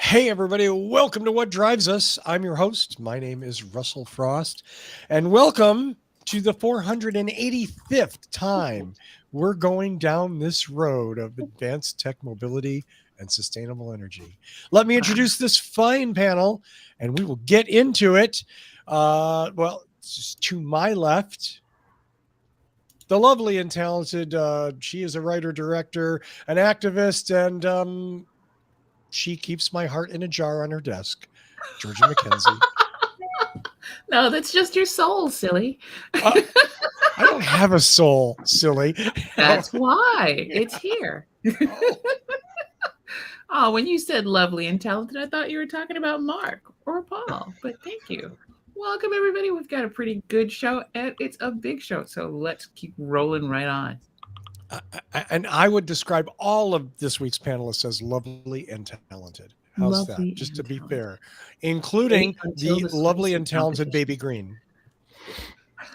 Hey, everybody, welcome to What Drives Us. I'm your host. My name is Russell Frost, and welcome to the 485th time we're going down this road of advanced tech mobility and sustainable energy. Let me introduce this fine panel, and we will get into it. Just to my left, the lovely and talented, she is a writer, director, an activist, and she keeps my heart in a jar on her desk. Georgia McKenzie. No, that's just your soul, silly. I don't have a soul, silly. That's why it's here. Oh, when you said lovely and talented, I thought you were talking about Mark or Paul, but thank you. Welcome, everybody. We've got a pretty good show, and it's a big show, so let's keep rolling right on. And I would describe all of this week's panelists as lovely and talented. How's Lovely that? Just and to be talented. fair, including Wait until the the lovely spicy and talented competition. Baby Green.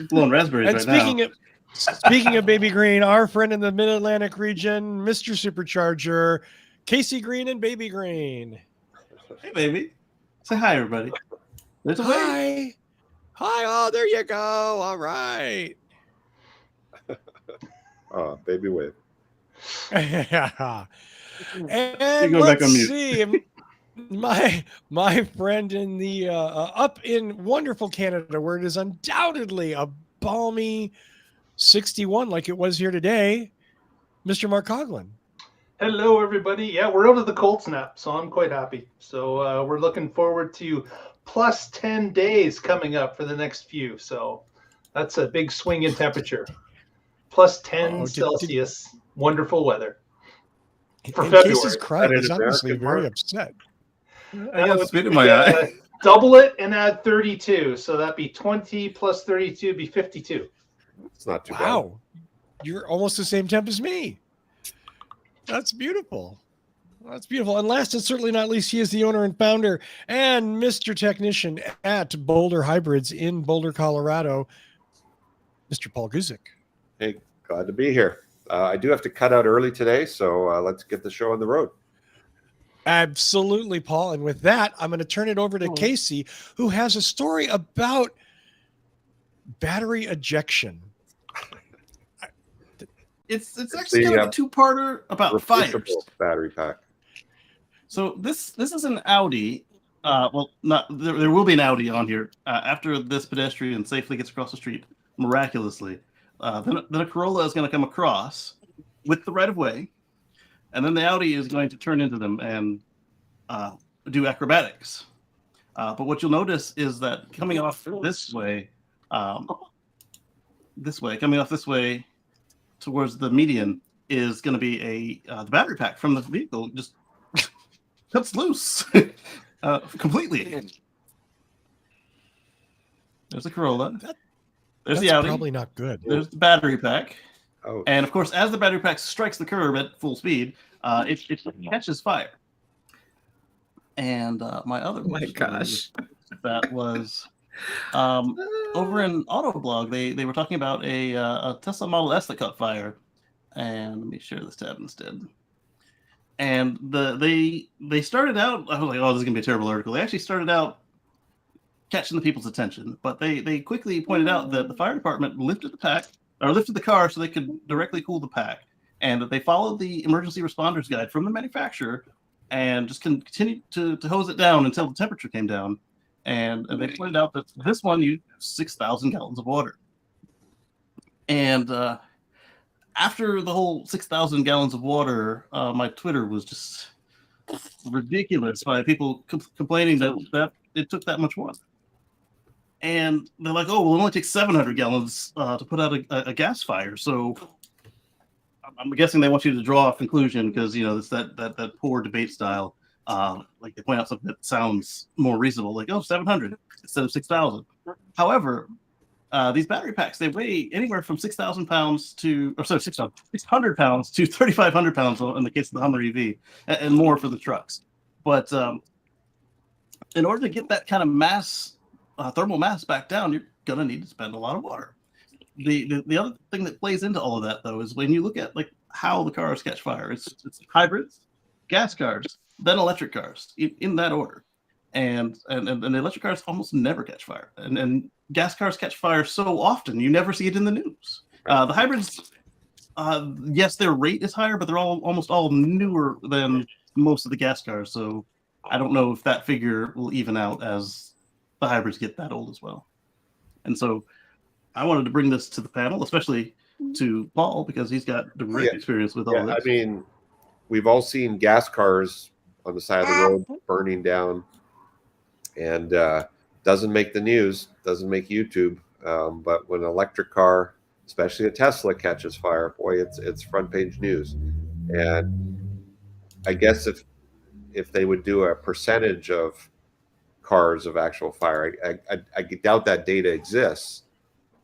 Blowing raspberries And right speaking of Baby Green, our friend in the Mid-Atlantic region, Mr. Supercharger, Kacey Green and Baby Green. Hey, baby. Say hi, everybody. There's a wave. Hi. Oh, there you go. All right. Baby wave. And You're going let's back on mute. see, my friend in the up in wonderful Canada, where it is undoubtedly a balmy 61 like it was here today, Mr. Mark Coughlin. Hello, everybody. Yeah, we're out of the cold snap, so I'm quite happy. So we're looking forward to plus 10 days coming up for the next few. So that's a big swing in temperature. Plus 10 Celsius. Wonderful weather. For February. Casey's crying. He's obviously very upset. I got spit in my eye. Double it and add 32. So that'd be 20 plus 32 be 52. It's not too bad. Wow. You're almost the same temp as me. That's beautiful. That's beautiful. And last and certainly not least, he is the owner and founder and Mr. Technician at Boulder Hybrids in Boulder, Colorado, Mr. Paul Guzik. Hey, glad to be here. I do have to cut out early today, so let's get the show on the road. Absolutely, Paul. And with that, I'm going to turn it over to Kacey, who has a story about battery ejection. It's actually kind of a two-parter about fires. Battery pack. So this is an Audi. There will be an Audi on here after this pedestrian safely gets across the street miraculously. Then a Corolla is going to come across with the right of way, and then the Audi is going to turn into them and do acrobatics. But what you'll notice is that coming off this way towards the median is going to be the battery pack from the vehicle just cuts loose completely. There's the Corolla. There's the Audi. Probably not good. There's the battery pack. Oh. And of course, as the battery pack strikes the curb at full speed, it catches fire. And my other that was over in Autoblog, they were talking about a Tesla Model S that caught fire. And let me share this tab instead. And they started out, I was like, oh, this is gonna be a terrible article. They actually started out catching the people's attention, but they quickly pointed out that the fire department lifted the car so they could directly cool the pack, and that they followed the emergency responders guide from the manufacturer and just continued to hose it down until the temperature came down. And they pointed out that this one used 6,000 gallons of water. And after the whole 6,000 gallons of water, my Twitter was just ridiculous by people complaining that it took that much water. And they're like, oh, well, it only takes 700 gallons to put out a gas fire. So I'm guessing they want you to draw a conclusion because, it's that poor debate style. Like they point out something that sounds more reasonable, like, 700 instead of 6,000. However, these battery packs, they weigh anywhere from 600 pounds to 3,500 pounds in the case of the Hummer EV, and more for the trucks. But in order to get that kind of mass, thermal mass back down, you're going to need to spend a lot of water. The other thing that plays into all of that, though, is when you look at like how the cars catch fire, it's hybrids, gas cars, then electric cars, in that order. And the electric cars almost never catch fire. And gas cars catch fire so often, you never see it in the news. The hybrids, yes, their rate is higher, but they're almost all newer than most of the gas cars. So I don't know if that figure will even out as the hybrids get that old as well. And so I wanted to bring this to the panel, especially to Paul, because he's got direct experience with all this. I mean, we've all seen gas cars on the side of the road burning down, and doesn't make the news, doesn't make YouTube. But when an electric car, especially a Tesla, catches fire, boy, it's front page news. And I guess if they would do a percentage of cars of actual fire, I doubt that data exists,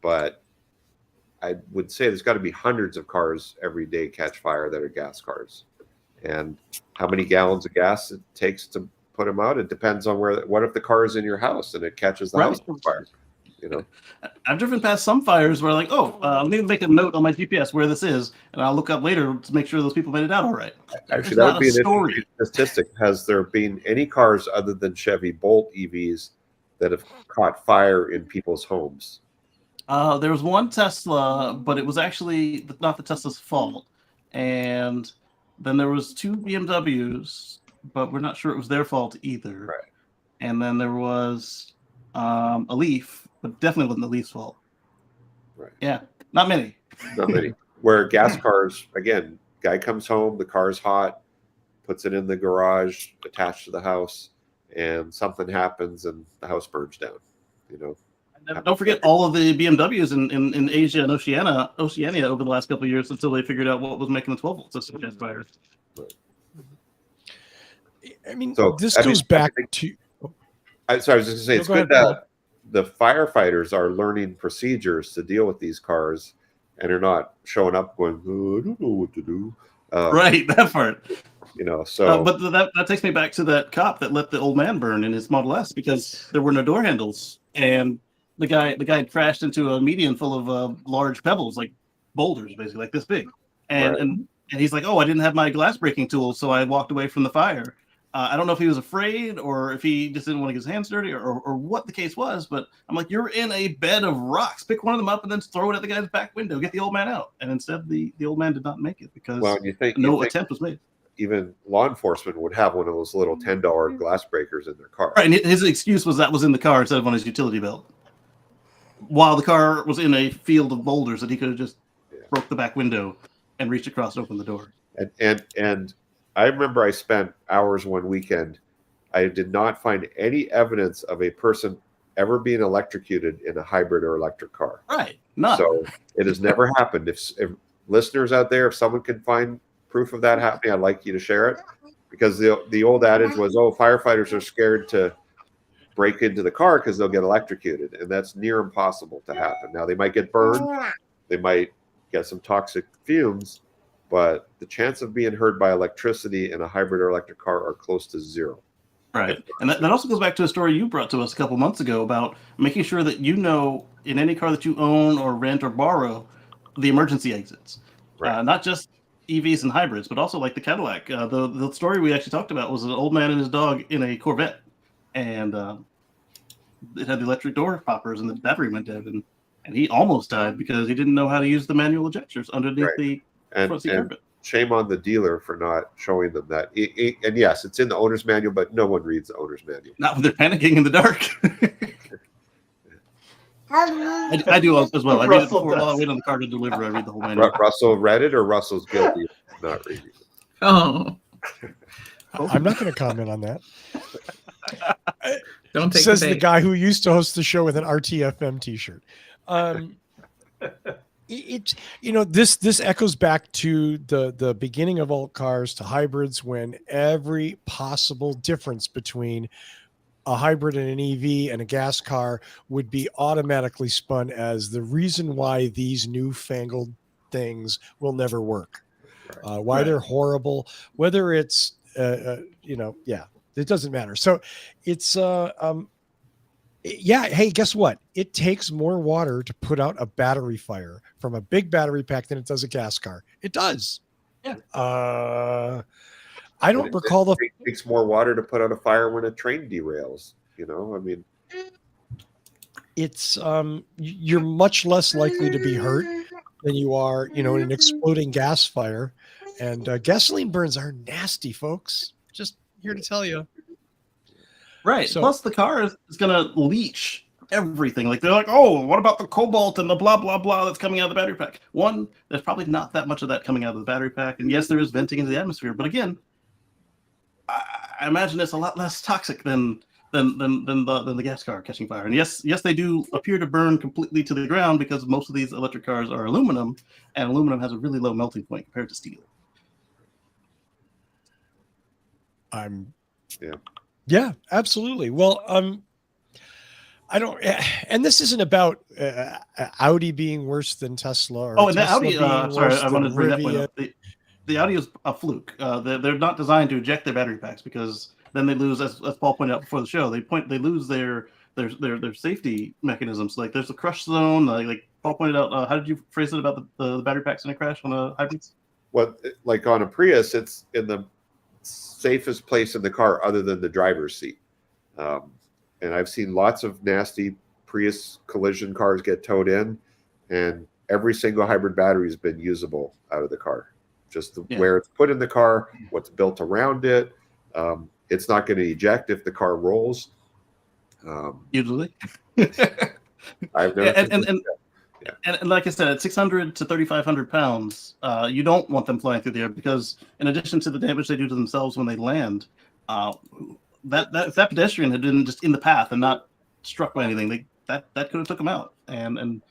but I would say there's got to be hundreds of cars every day catch fire that are gas cars. And how many gallons of gas it takes to put them out, it depends on what if the car is in your house and it catches the house on fire. I've driven past some fires where like, I need to make a note on my GPS where this is, and I'll look up later to make sure those people made it out all right. Actually, that would be an interesting statistic. Has there been any cars other than Chevy Bolt EVs that have caught fire in people's homes? There was one Tesla, but it was actually not the Tesla's fault. And then there was 2 BMWs, but we're not sure it was their fault either. Right. And then there was a Leaf, but definitely wasn't the Leaf's fault. Right. Yeah, not many. Not many. Where gas cars, again, guy comes home, the car's hot, puts it in the garage attached to the house, and something happens and the house burns down. And don't forget all of the BMWs in Asia and Oceania over the last couple of years until they figured out what was making the 12-volt system catch fire. I mean, this goes back to. I was just going to say, it's good that the firefighters are learning procedures to deal with these cars and are not showing up going, I don't know what to do. Right, that part. So. But that takes me back to that cop that let the old man burn in his Model S because there were no door handles, and the guy had crashed into a median full of large pebbles, like boulders, basically, like this big. And he's like, I didn't have my glass breaking tool, so I walked away from the fire. I don't know if he was afraid or if he just didn't want to get his hands dirty or what the case was, but I'm like, you're in a bed of rocks. Pick one of them up and then throw it at the guy's back window. Get the old man out. And instead, the old man did not make it because no attempt was made. Even law enforcement would have one of those little $10 glass breakers in their car. Right, and his excuse was that was in the car instead of on his utility belt. While the car was in a field of boulders that he could have just broke the back window and reached across and opened the door. And I remember I spent hours one weekend. I did not find any evidence of a person ever being electrocuted in a hybrid or electric car. Right. None. So it has never happened. If listeners out there, if someone can find proof of that happening, I'd like you to share it, because the old adage was, firefighters are scared to break into the car because they'll get electrocuted, and that's near impossible to happen. Now, they might get burned, they might get some toxic fumes, but the chance of being hurt by electricity in a hybrid or electric car are close to zero. Right. And that also goes back to a story you brought to us a couple months ago about making sure that in any car that you own or rent or borrow, the emergency exits. Right. Not just EVs and hybrids, but also like the Cadillac. The story we actually talked about was an old man and his dog in a Corvette, and it had the electric door poppers and the battery went dead, and he almost died because he didn't know how to use the manual ejectors underneath the front seat carpet. Shame on the dealer for not showing them that. And yes, it's in the owner's manual, but no one reads the owner's manual. Not when they're panicking in the dark. I do as well. I read it before while I wait on the car to deliver. I read the whole manual. Russell read it, or Russell's guilty of not reading it? Oh. I'm not going to comment on that. Don't take Says the guy who used to host the show with an RTFM t-shirt. This echoes back to the beginning of alt cars to hybrids, when every possible difference between a hybrid and an EV and a gas car would be automatically spun as the reason why these newfangled things will never work. Why they're horrible, whether it's, it doesn't matter. So it's, hey, guess what? It takes more water to put out a battery fire from a big battery pack than it does a gas car. It does. Yeah. I don't recall the. It takes more water to put out a fire when a train derails. You know, I mean, It's you're much less likely to be hurt than you are, in an exploding gas fire. And gasoline burns are nasty, folks. Just here to tell you. Right. So- Plus, the car is going to leach everything. Like, they're like, oh, what about the cobalt and the blah, blah, blah that's coming out of the battery pack? One, there's probably not that much of that coming out of the battery pack. And yes, there is venting into the atmosphere. But again, I imagine it's a lot less toxic than the gas car catching fire. And yes, they do appear to burn completely to the ground because most of these electric cars are aluminum, and aluminum has a really low melting point compared to steel. Yeah, absolutely. Well, I don't, and this isn't about Audi being worse than Tesla. Or Oh, and the Tesla Audi, being sorry, worse I wanted than to bring that point Rivian. up. The Audi is a fluke. They're not designed to eject their battery packs because then they lose, as Paul pointed out before the show, they lose their safety mechanisms. Like there's a crush zone. Like Paul pointed out, how did you phrase it about the battery packs in a crash on a hybrids? well, like on a Prius, it's in the safest place in the car other than the driver's seat. And I've seen lots of nasty Prius collision cars get towed in, and every single hybrid battery has been usable out of the car. Just where it's put in the car, what's built around it. It's not going to eject if the car rolls. Usually. I've never. And like I said, at 600 to 3,500 pounds, you don't want them flying through the air because, in addition to the damage they do to themselves when they land, if that pedestrian had been just in the path and not struck by anything, that could have took them out. And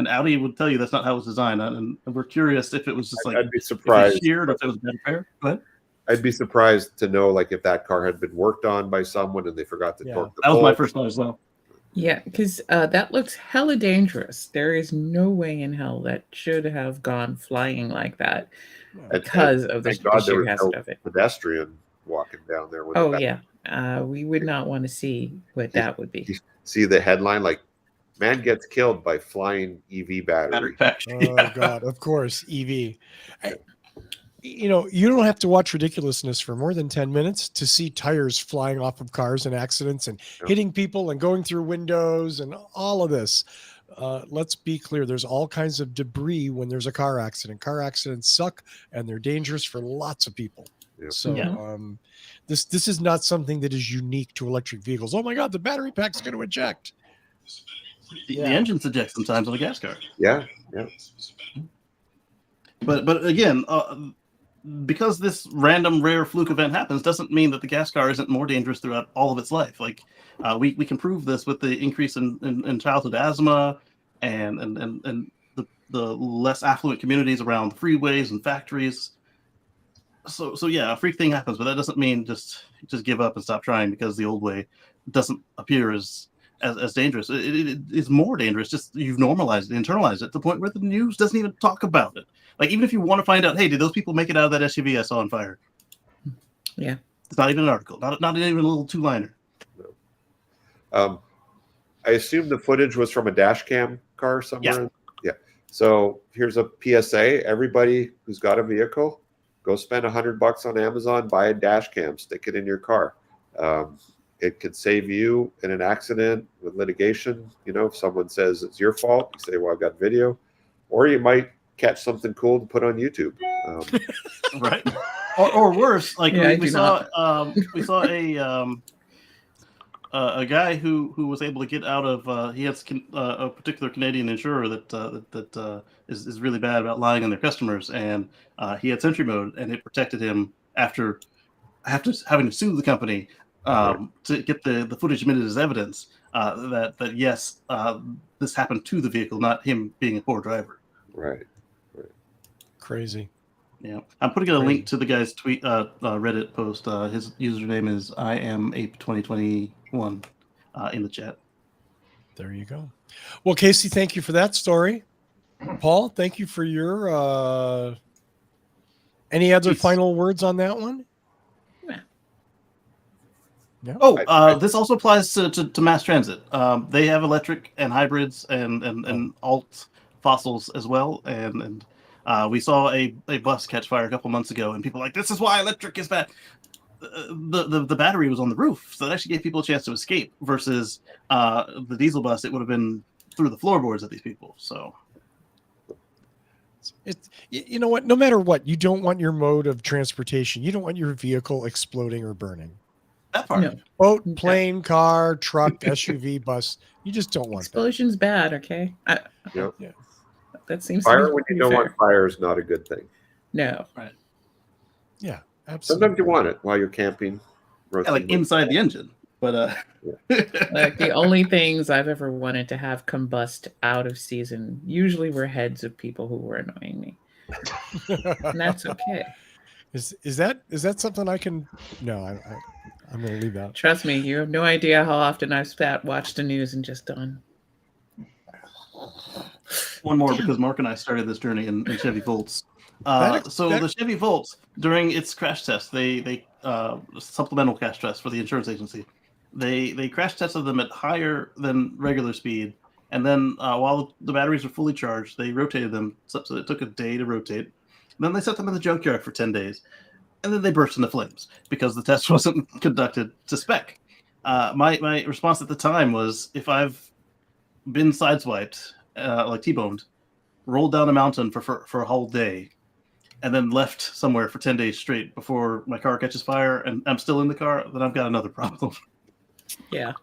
Audi would tell you that's not how it was designed. And we're curious if it was just like I'd be surprised. if it sheared or if it was bad repair. Go ahead. I'd be surprised to know like if that car had been worked on by someone and they forgot to torque the That was my bolt. first thought as well. Yeah, because that looks hella dangerous. There is no way in hell that should have gone flying like that because of the Thank God there sheer was hazard no of it. pedestrian walking down there. With Oh, yeah. We would not want to see what that would be. See the headline like, man gets killed by flying EV battery. Battery pack. Oh God, of course, EV. You don't have to watch ridiculousness for more than 10 minutes to see tires flying off of cars and accidents and hitting people and going through windows and all of this. Let's be clear. There's all kinds of debris when there's a car accident. Car accidents suck and they're dangerous for lots of people. Yeah. So this is not something that is unique to electric vehicles. Oh my God, the battery pack's going to eject. The engines eject sometimes on a gas car. Yeah. But again, because this random rare fluke event happens doesn't mean that the gas car isn't more dangerous throughout all of its life. Like we can prove this with the increase in childhood asthma and the less affluent communities around freeways and factories. So yeah, a freak thing happens, but that doesn't mean just give up and stop trying because the old way doesn't appear as dangerous. It is more dangerous. Just you've normalized it, internalized it to the point where the news doesn't even talk about it. Like even if you want to find out, hey, did those people make it out of that SUV I saw on fire? Yeah, it's not even an article, not even a little two-liner. No. I assume the footage was from a dash cam car somewhere. Yeah. So here's a PSA: everybody who's got a vehicle, go spend $100 on Amazon, buy a dash cam, stick it in your car. It could save you in an accident with litigation. If someone says it's your fault, you say, well, I've got video. Or you might catch something cool to put on YouTube. Right. Or worse, like we saw a guy who was able to get out of he has a particular Canadian insurer that is really bad about lying on their customers, and he had Sentry mode, and it protected him after having to sue the company to get the footage admitted as evidence that yes, this happened to the vehicle, not him being a poor driver. Right. Crazy. Yeah, I'm putting a link to the guy's tweet, Reddit post. His username is IamApe2021 in the chat. There you go. Well, Kacey, thank you for that story. Paul, thank you for your. Any other final words on that one? Yeah. Oh, this also applies to mass transit. They have electric and hybrids and alt fossils as well, and we saw a bus catch fire a couple months ago, and people were like, this is why electric is bad. the battery was on the roof, so it actually gave people a chance to escape. Versus the diesel bus, it would have been through the floorboards of these people. So It's, you know what? No matter what, you don't want your mode of transportation. You don't want your vehicle exploding or burning. that part. No. Boat, plane, car, truck, SUV, bus. You just don't want Explosion's bad, okay? Yep. Yeah. That seems Fire to be when you pretty don't fair. want fire is not a good thing. No. that. Yeah, absolutely. Sometimes you want it while you're camping. Yeah, like roasting. inside the engine. But Like the only things I've ever wanted to have combust out of season usually were heads of people who were annoying me. And that's okay. Is that something I can? No, I'm going to leave that. Trust me, you have no idea how often I've watched the news and just done. one more, because Mark and I started this journey in Chevy Volts. That- The Chevy Volts, during its crash test, they supplemental crash test for the insurance agency, they crash tested them at higher than regular speed, and then while the batteries were fully charged, they rotated them so it took a day to rotate. And then they set them in the junkyard for 10 days, and then they burst into flames because the test wasn't conducted to spec. My response at the time was, if I've been sideswiped, like T-boned, rolled down a mountain for a whole day, and then left somewhere for 10 days straight before my car catches fire and I'm still in the car, then I've got another problem. Yeah.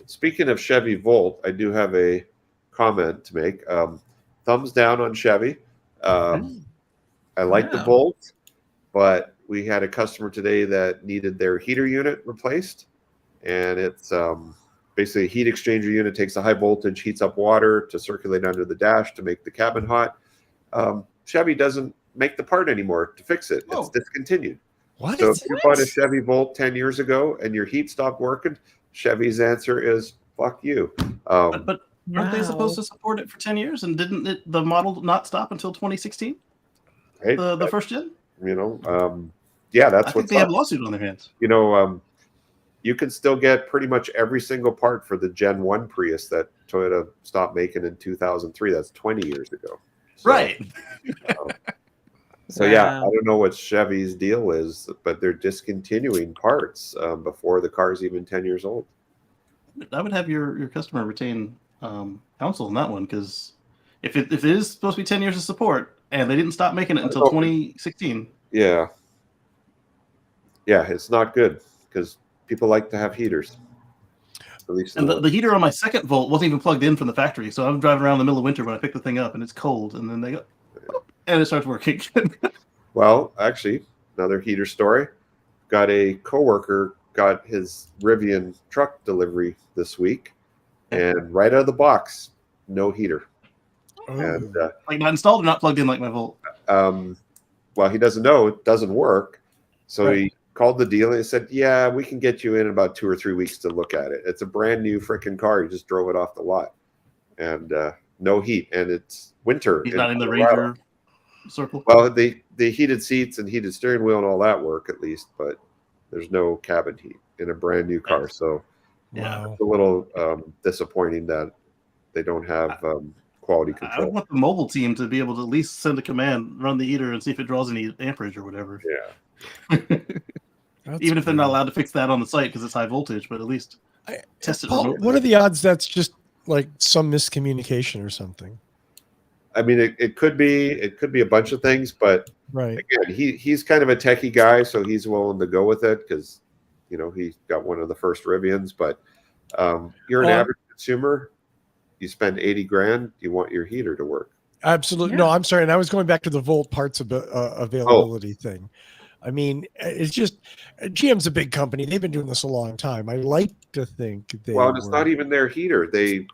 Speaking of Chevy Volt, I do have a comment to make. Thumbs down on Chevy. I like the Wow. Volt, but we had a customer today that needed their heater unit replaced, and it's basically a heat exchanger unit, takes a high voltage, heats up water to circulate under the dash to make the cabin hot. Chevy doesn't make the part anymore to fix it. It's Oh. discontinued. What? So if you bought a What? Chevy Volt 10 years ago and your heat stopped working, Chevy's answer is fuck you. But aren't they Wow. supposed to support it for 10 years? And didn't the model not stop until 2016? Hey, The first gen? you know, yeah, that's I think what's they have up. a lawsuit on their hands. You know, you can still get pretty much every single part for the Gen 1 Prius that Toyota stopped making in 2003. That's 20 years ago. So, Right. So yeah, I Wow. don't know what Chevy's deal is, but they're discontinuing parts before the car's even 10 years old. I would have your customer retain counsel on that one, because if it is supposed to be 10 years of support and they didn't stop making it until 2016. Yeah. Yeah, it's not good because people like to have heaters. At least And the the heater on my second Volt wasn't even plugged in from the factory, so I'm driving around in the middle of winter when I pick the thing up and it's cold, and then they go, "Boop," and it starts working. Well, actually, another heater story. Got a coworker got his Rivian truck delivery this week, and right out of the box, no heater. Oh. And Like not installed or not plugged in like my Volt. well, he doesn't know it doesn't work, so Right. he called the dealer and said, "Yeah, we can get you in about 2 or 3 weeks to look at it. It's a brand new freaking car. You just drove it off the lot, and no heat, and it's winter. He's not in the Colorado." Ranger circle. Well, the heated seats and heated steering wheel and all that work at least, but there's no cabin heat in a brand new car. So Yeah. Wow. it's a little disappointing that they don't have quality I would control. want the mobile team to be able to at least send a command, run the heater, and see if it draws any amperage or whatever. Yeah. That's Even if they're not weird. allowed to fix that on the site because it's high voltage, but at least test it Paul, remotely. what are the odds that's just like some miscommunication or something? I mean, it could be a bunch of things, but Right. again, he's kind of a techie guy, so he's willing to go with it because he got one of the first Rivians. But you're an average consumer. You spend 80 grand. You want your heater to work. Absolutely. Yeah. No, I'm sorry. And I was going back to the Volt parts availability thing. I mean, it's just GM's a big company. They've been doing this a long time. I like to think they Well, and it's were- not even their heater. They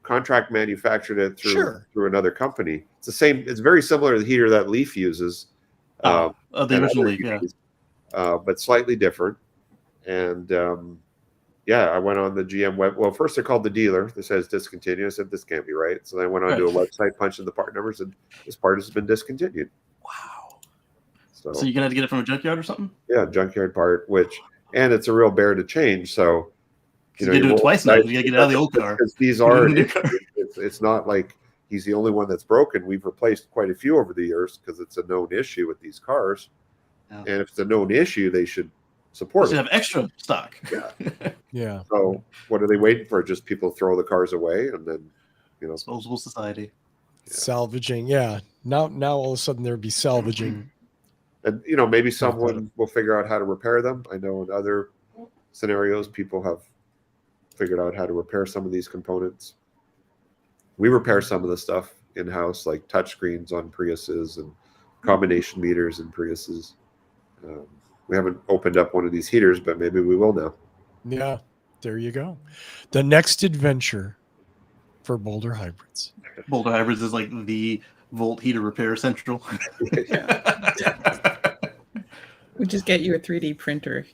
contract manufactured it through another company. It's the same. It's very similar to the heater that Leaf uses. The and original other Leaf, yeah. heaters, but slightly different. And I went on the GM web. Well, first I called the dealer. This says discontinued. I said, this can't be right. So then I went on to a website, punched in the part numbers, and this part has been discontinued. Wow. So So you're gonna have to get it from a junkyard or something? yeah, junkyard part, and it's a real bear to change. So You gotta do it twice now. You gotta get it out of the old car. Because these are New car. it's not like he's the only one that's broken. We've replaced quite a few over the years because it's a known issue with these cars. Yeah. And if it's a known issue, they should support They should it. have extra stock. Yeah. Yeah. So what are they waiting for? Just people throw the cars away and then, Disposable society. Yeah. Salvaging. Yeah. Now all of a sudden there'd be salvaging. And maybe someone will figure out how to repair them. I know in other scenarios, people have figured out how to repair some of these components. We repair some of the stuff in-house, like touchscreens on Priuses and combination meters in Priuses. We haven't opened up one of these heaters, but maybe we will now. Yeah. There you go. The next adventure for Boulder Hybrids. Boulder Hybrids is like the Volt heater repair central. We just get you a 3D printer.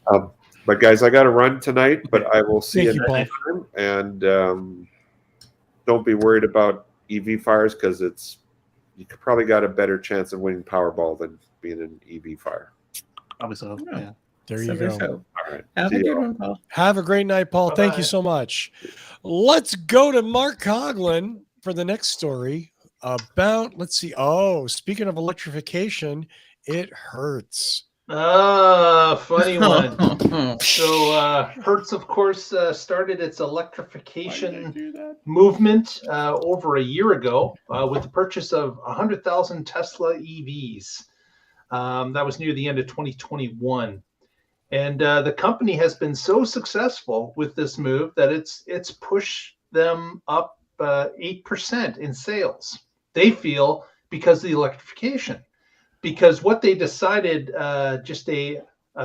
But guys, I got to run tonight, but I will see Thank you you, next time. And don't be worried about EV fires, because you probably got a better chance of winning Powerball than being an EV fire. Probably so. Yeah. There So you there's go. hope. All right. Have See a good y'all. one, Paul. Have a great night, Paul. Thank you Bye-bye. so much. Let's go to Mark Coughlin for the next story about, let's see. Oh, speaking of electrification, it hurts. Funny one. So Hertz, of course, started its electrification movement over a year ago with the purchase of 100,000 Tesla EVs. That was near the end of 2021. And the company has been so successful with this move that it's pushed them up 8% in sales. They feel because of the electrification. Because what they decided just a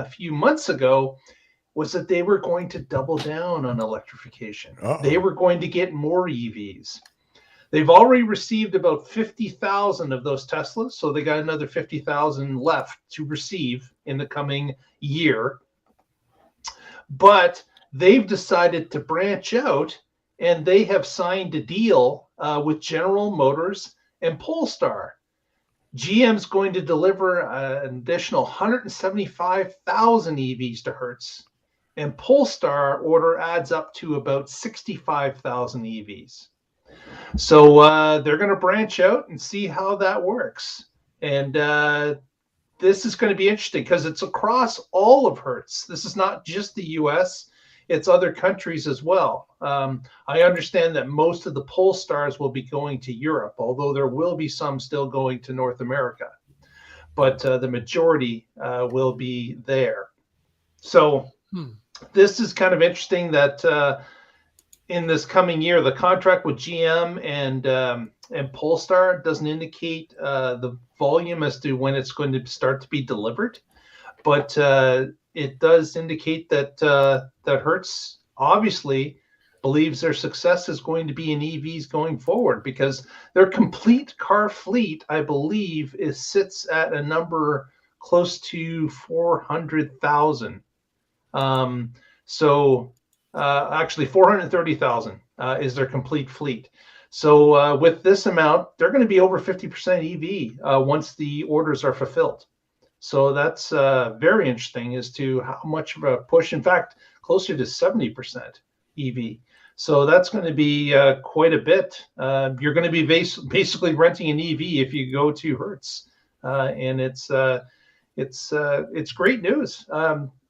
few months ago was that they were going to double down on electrification. Uh-oh. They were going to get more EVs. They've already received about 50,000 of those Teslas, so they got another 50,000 left to receive in the coming year. But they've decided to branch out, and they have signed a deal with General Motors and Polestar. GM's going to deliver an additional 175,000 EVs to Hertz, and Polestar order adds up to about 65,000 EVs. So they're going to branch out and see how that works. And this is going to be interesting because it's across all of Hertz. This is not just the US, it's other countries as well. I understand that most of the Polestars will be going to Europe, although there will be some still going to North America. But the majority will be there. So this is kind of interesting that in this coming year, the contract with GM and Polestar doesn't indicate the volume as to when it's going to start to be delivered, but it does indicate that that Hertz obviously believes their success is going to be in EVs going forward, because their complete car fleet, I believe, sits at a number close to 400,000. Actually 430,000 is their complete fleet. So with this amount, they're going to be over 50% EV once the orders are fulfilled. So that's very interesting as to how much of a push, in fact, closer to 70% EV. So that's going to be quite a bit. You're going to be basically renting an EV if you go to Hertz, and it's great news.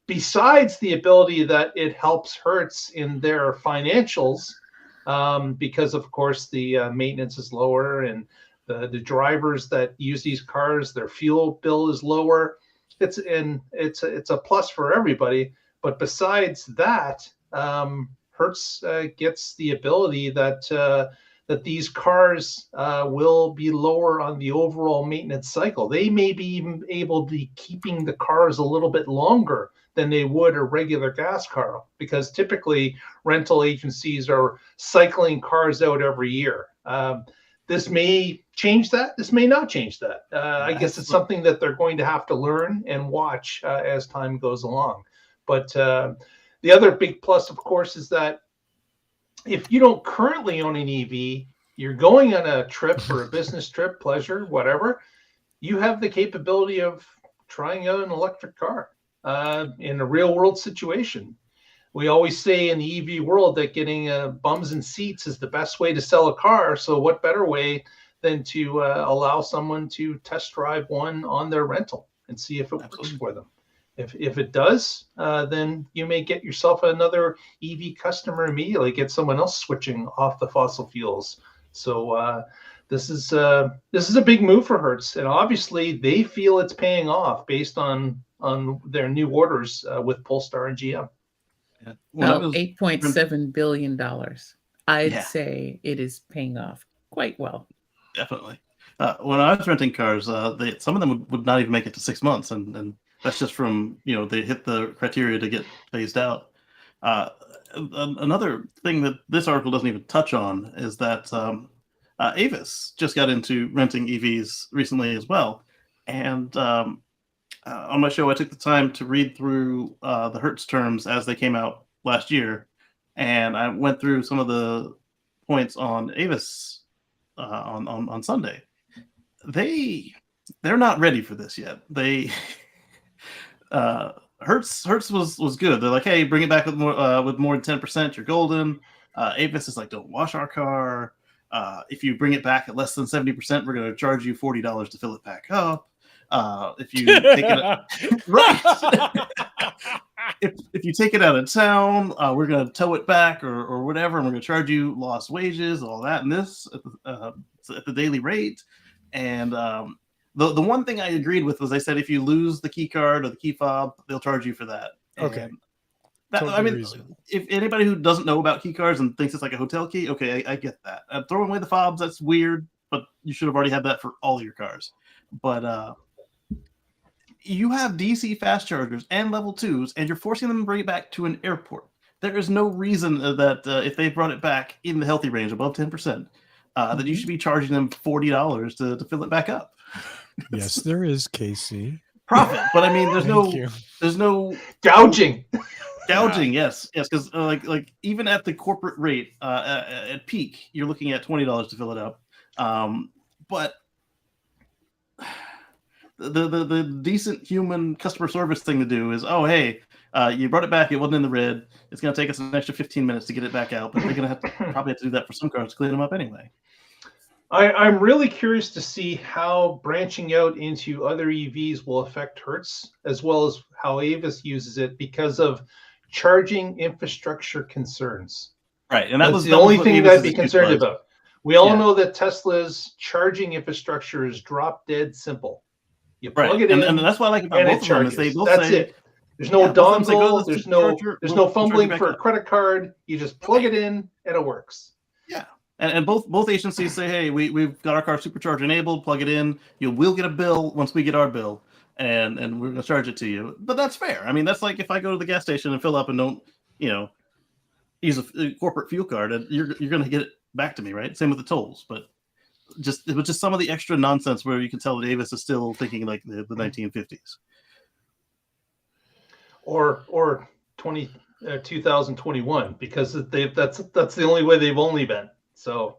Besides the ability that it helps Hertz in their financials, because of course the maintenance is lower, and the drivers that use these cars, their fuel bill is lower. It's a plus for everybody. But besides that, Hertz gets the ability that these cars will be lower on the overall maintenance cycle. They may be even able to be keeping the cars a little bit longer than they would a regular gas car, because typically rental agencies are cycling cars out every year. This may change that. This may not change that. I guess it's something that they're going to have to learn and watch as time goes along. But the other big plus, of course, is that if you don't currently own an EV, you're going on a trip or a business trip, pleasure, whatever, you have the capability of trying out an electric car in a real world situation. We always say in the EV world that getting bums and seats is the best way to sell a car. So what better way than to allow someone to test drive one on their rental and see if it works Absolutely. for them. If it does, then you may get yourself another EV customer immediately, get someone else switching off the fossil fuels. So this is a big move for Hertz, and obviously they feel it's paying off based on their new orders with Polestar and GM. Yeah. Well, $8.7 billion. I'd Yeah. say it is paying off quite well. Definitely. When I was renting cars, some of them would not even make it to 6 months, and that's just from they hit the criteria to get phased out. Another thing that this article doesn't even touch on is that Avis just got into renting EVs recently as well, and on my show I took the time to read through the Hertz terms as they came out last year, and I went through some of the points on Avis on Sunday. They're not ready for this yet. Hertz was good. They're like, hey, bring it back with more than 10%, you're golden. Avis is like, don't wash our car. If you bring it back at less than 70%, we're going to charge you $40 to fill it back up. If you take it right, if you take it out of town, we're going to tow it back or whatever, and we're going to charge you lost wages, all that, and this at the daily rate. And the one thing I agreed with was they said if you lose the key card or the key fob, they'll charge you for that. Okay. Reason. If anybody who doesn't know about key cards and thinks it's like a hotel key, okay, I get that. Throwing away the fobs, that's weird, but you should have already had that for all your cars. But you have DC fast chargers and level 2s, and you're forcing them to bring it back to an airport. There is no reason that if they brought it back in the healthy range above 10%, that you should be charging them $40 to fill it back up. Yes, there is, Kacey. Profit, but I mean, there's no Gouging. Yes, because like even at the corporate rate, at peak, you're looking at $20 to fill it up. But the decent human customer service thing to do is, oh hey, you brought it back, it wasn't in the red. It's going to take us an extra 15 minutes to get it back out, but they're going to probably have to do that for some cars to clean them up anyway. I'm really curious to see how branching out into other EVs will affect Hertz, as well as how Avis uses it because of charging infrastructure concerns. Right, and that's the only thing that I'd be concerned about. We all know that Tesla's charging infrastructure is drop dead simple. You plug it in, and that's what I like about both of them is they both that's say, it. There's no dongle. Say, there's no fumbling for a credit card. You just plug it in and it works. Yeah. And both agencies say, hey, we've got our car supercharger enabled, plug it in. We'll get a bill once we get our bill, and we're going to charge it to you. But that's fair. I mean, that's like if I go to the gas station and fill up and don't, use a corporate fuel card, and you're going to get it back to me, right? Same with the tolls. But it was just some of the extra nonsense where you can tell that Avis is still thinking like the 1950s. Or 2021, because that's the only way they've only been. So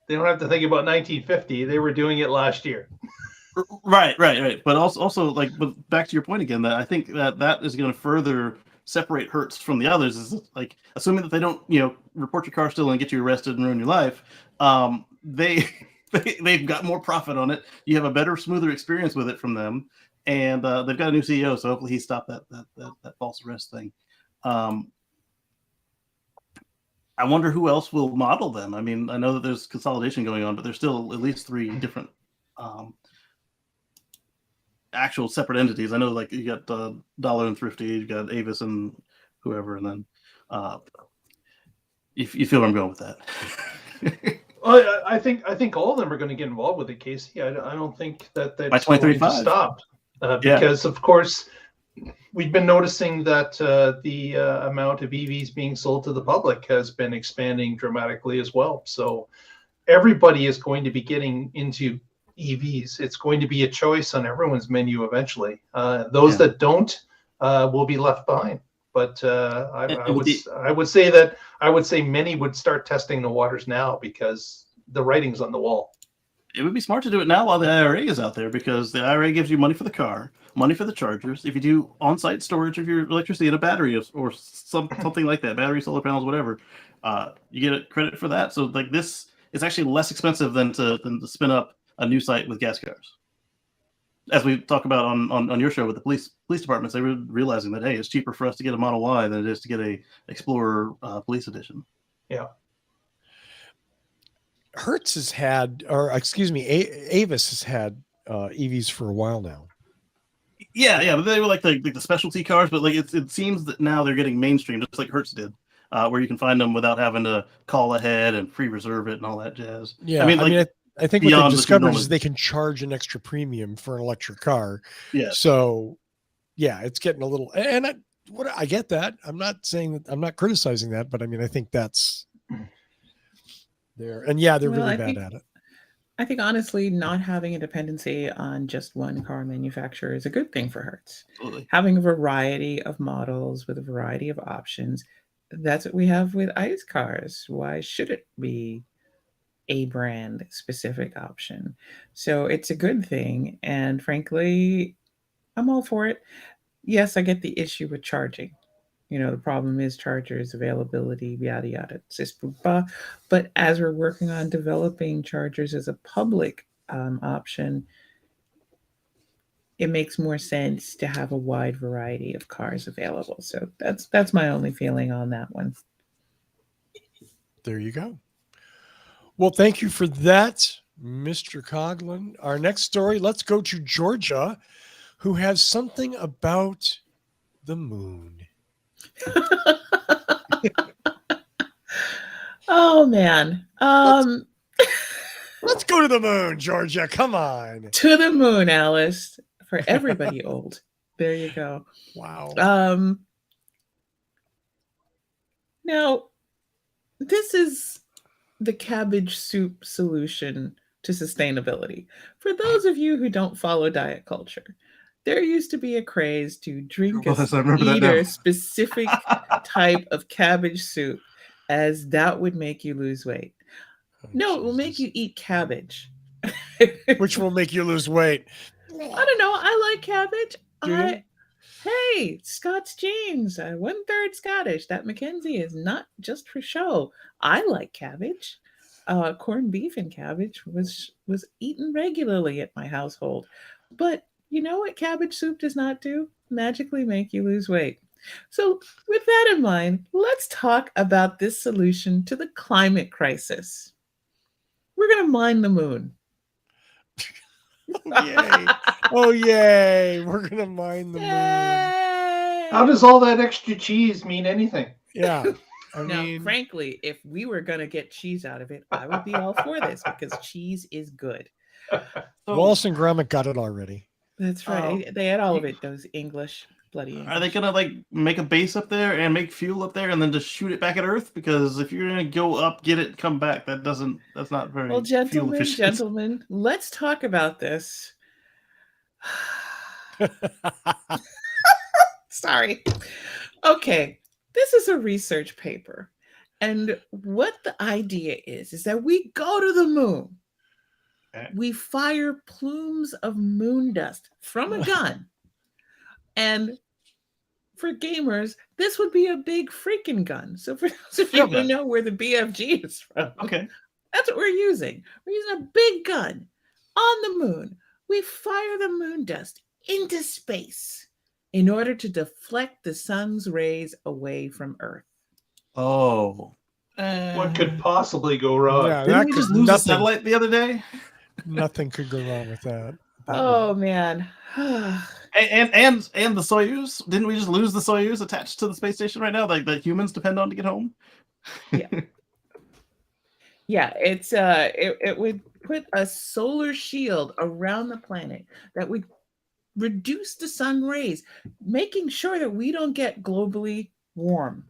they don't have to think about 1950. They were doing it last year. Right. But also but back to your point again, that I think that is going to further separate Hertz from the others. Is like assuming that they don't, report your car still and get you arrested and ruin your life. They've got more profit on it. You have a better, smoother experience with it from them, and they've got a new CEO, so hopefully he stopped that false arrest thing. I wonder who else will model them. I mean, I know that there's consolidation going on, but there's still at least 3 different actual separate entities. I know, like, you got Dollar and Thrifty, you got Avis and whoever, and then you feel where I'm going with that. Well, I think all of them are going to get involved with it, Kacey. I don't think that's By going to 2035. stop because, of course, we've been noticing that the amount of EVs being sold to the public has been expanding dramatically as well. So everybody is going to be getting into EVs. It's going to be a choice on everyone's menu eventually. Those that don't will be left behind. But I would say many would start testing the waters now because the writing's on the wall. It would be smart to do it now while the IRA is out there, because the IRA gives you money for the car, money for the chargers. If you do on-site storage of your electricity in a battery or something like that, battery, solar panels, whatever, you get a credit for that. So like this is actually less expensive than to spin up a new site with gas cars. as we talk about on your show with the police departments, they were realizing that, hey, it's cheaper for us to get a Model Y than it is to get a Explorer Police Edition. Yeah. Hertz has had, or excuse me, Avis has had EVs for a while now. Yeah, but they were like the specialty cars, but like it seems that now they're getting mainstream, just like Hertz did, where you can find them without having to call ahead and pre-reserve it and all that jazz. Yeah, I mean, I think what they've discovered is they can charge an extra premium for an electric car. Yeah. So, yeah, it's getting a little, and I get that. I'm not saying that, I'm not criticizing that, but I mean, I think that's there. And yeah, they're really bad at it. I think honestly, not having a dependency on just one car manufacturer is a good thing for Hertz. Absolutely. Having a variety of models with a variety of options, that's what we have with ICE cars. Why should it be a brand specific option? So it's a good thing. And frankly, I'm all for it. Yes, I get the issue with charging. The problem is chargers, availability, yada, yada, but as we're working on developing chargers as a public option, it makes more sense to have a wide variety of cars available. So that's my only feeling on that one. There you go. Well, thank you for that, Mr. Coughlin. Our next story, let's go to Georgia, who has something about the moon. Oh man. Let's go to the moon, Georgia. Come on. To the moon, Alice. For everybody old. There you go. Wow. Now, this is the cabbage soup solution to sustainability. For those of you who don't follow diet culture, there used to be a craze to drink eat a specific type of cabbage soup, as that would make you lose weight. No, it will make you eat cabbage. Which will make you lose weight. I don't know. I like cabbage. Hey, Scott's genes. 1/3 Scottish. That Mackenzie is not just for show. I like cabbage. Corned beef and cabbage was eaten regularly at my household. But you know what cabbage soup does not do? Magically make you lose weight. So with that in mind, let's talk about this solution to the climate crisis. We're going to mine the moon. Yay. Oh, yay. We're going to mine the moon. How does all that extra cheese mean anything? Yeah. I Now, mean, frankly, if we were going to get cheese out of it, I would be all for this because cheese is good. Wallace and Gromit got it already. That's right. They had all of it, those English. Bloody English. Are they gonna like make a base up there and make fuel up there and then just shoot it back at Earth? Because if you're gonna go up, get it, come back, that's not very well. Gentlemen, let's talk about this. Sorry. Okay, this is a research paper, and what the idea is that we go to the moon, we fire plumes of moon dust from a gun. And for gamers, this would be a big freaking gun. So for those of you who know where the BFG is from, okay, that's what we're using. We're using a big gun on the moon. We fire the moon dust into space in order to deflect the sun's rays away from Earth. Oh. What could possibly go wrong? Yeah, Didn't we just lose a satellite the other day? Nothing could go wrong with that. Oh, man. And the Soyuz, didn't we just lose the Soyuz attached to the space station right now, like that humans depend on to get home? Yeah, it's it would put a solar shield around the planet that would reduce the sun rays, making sure that we don't get globally warm.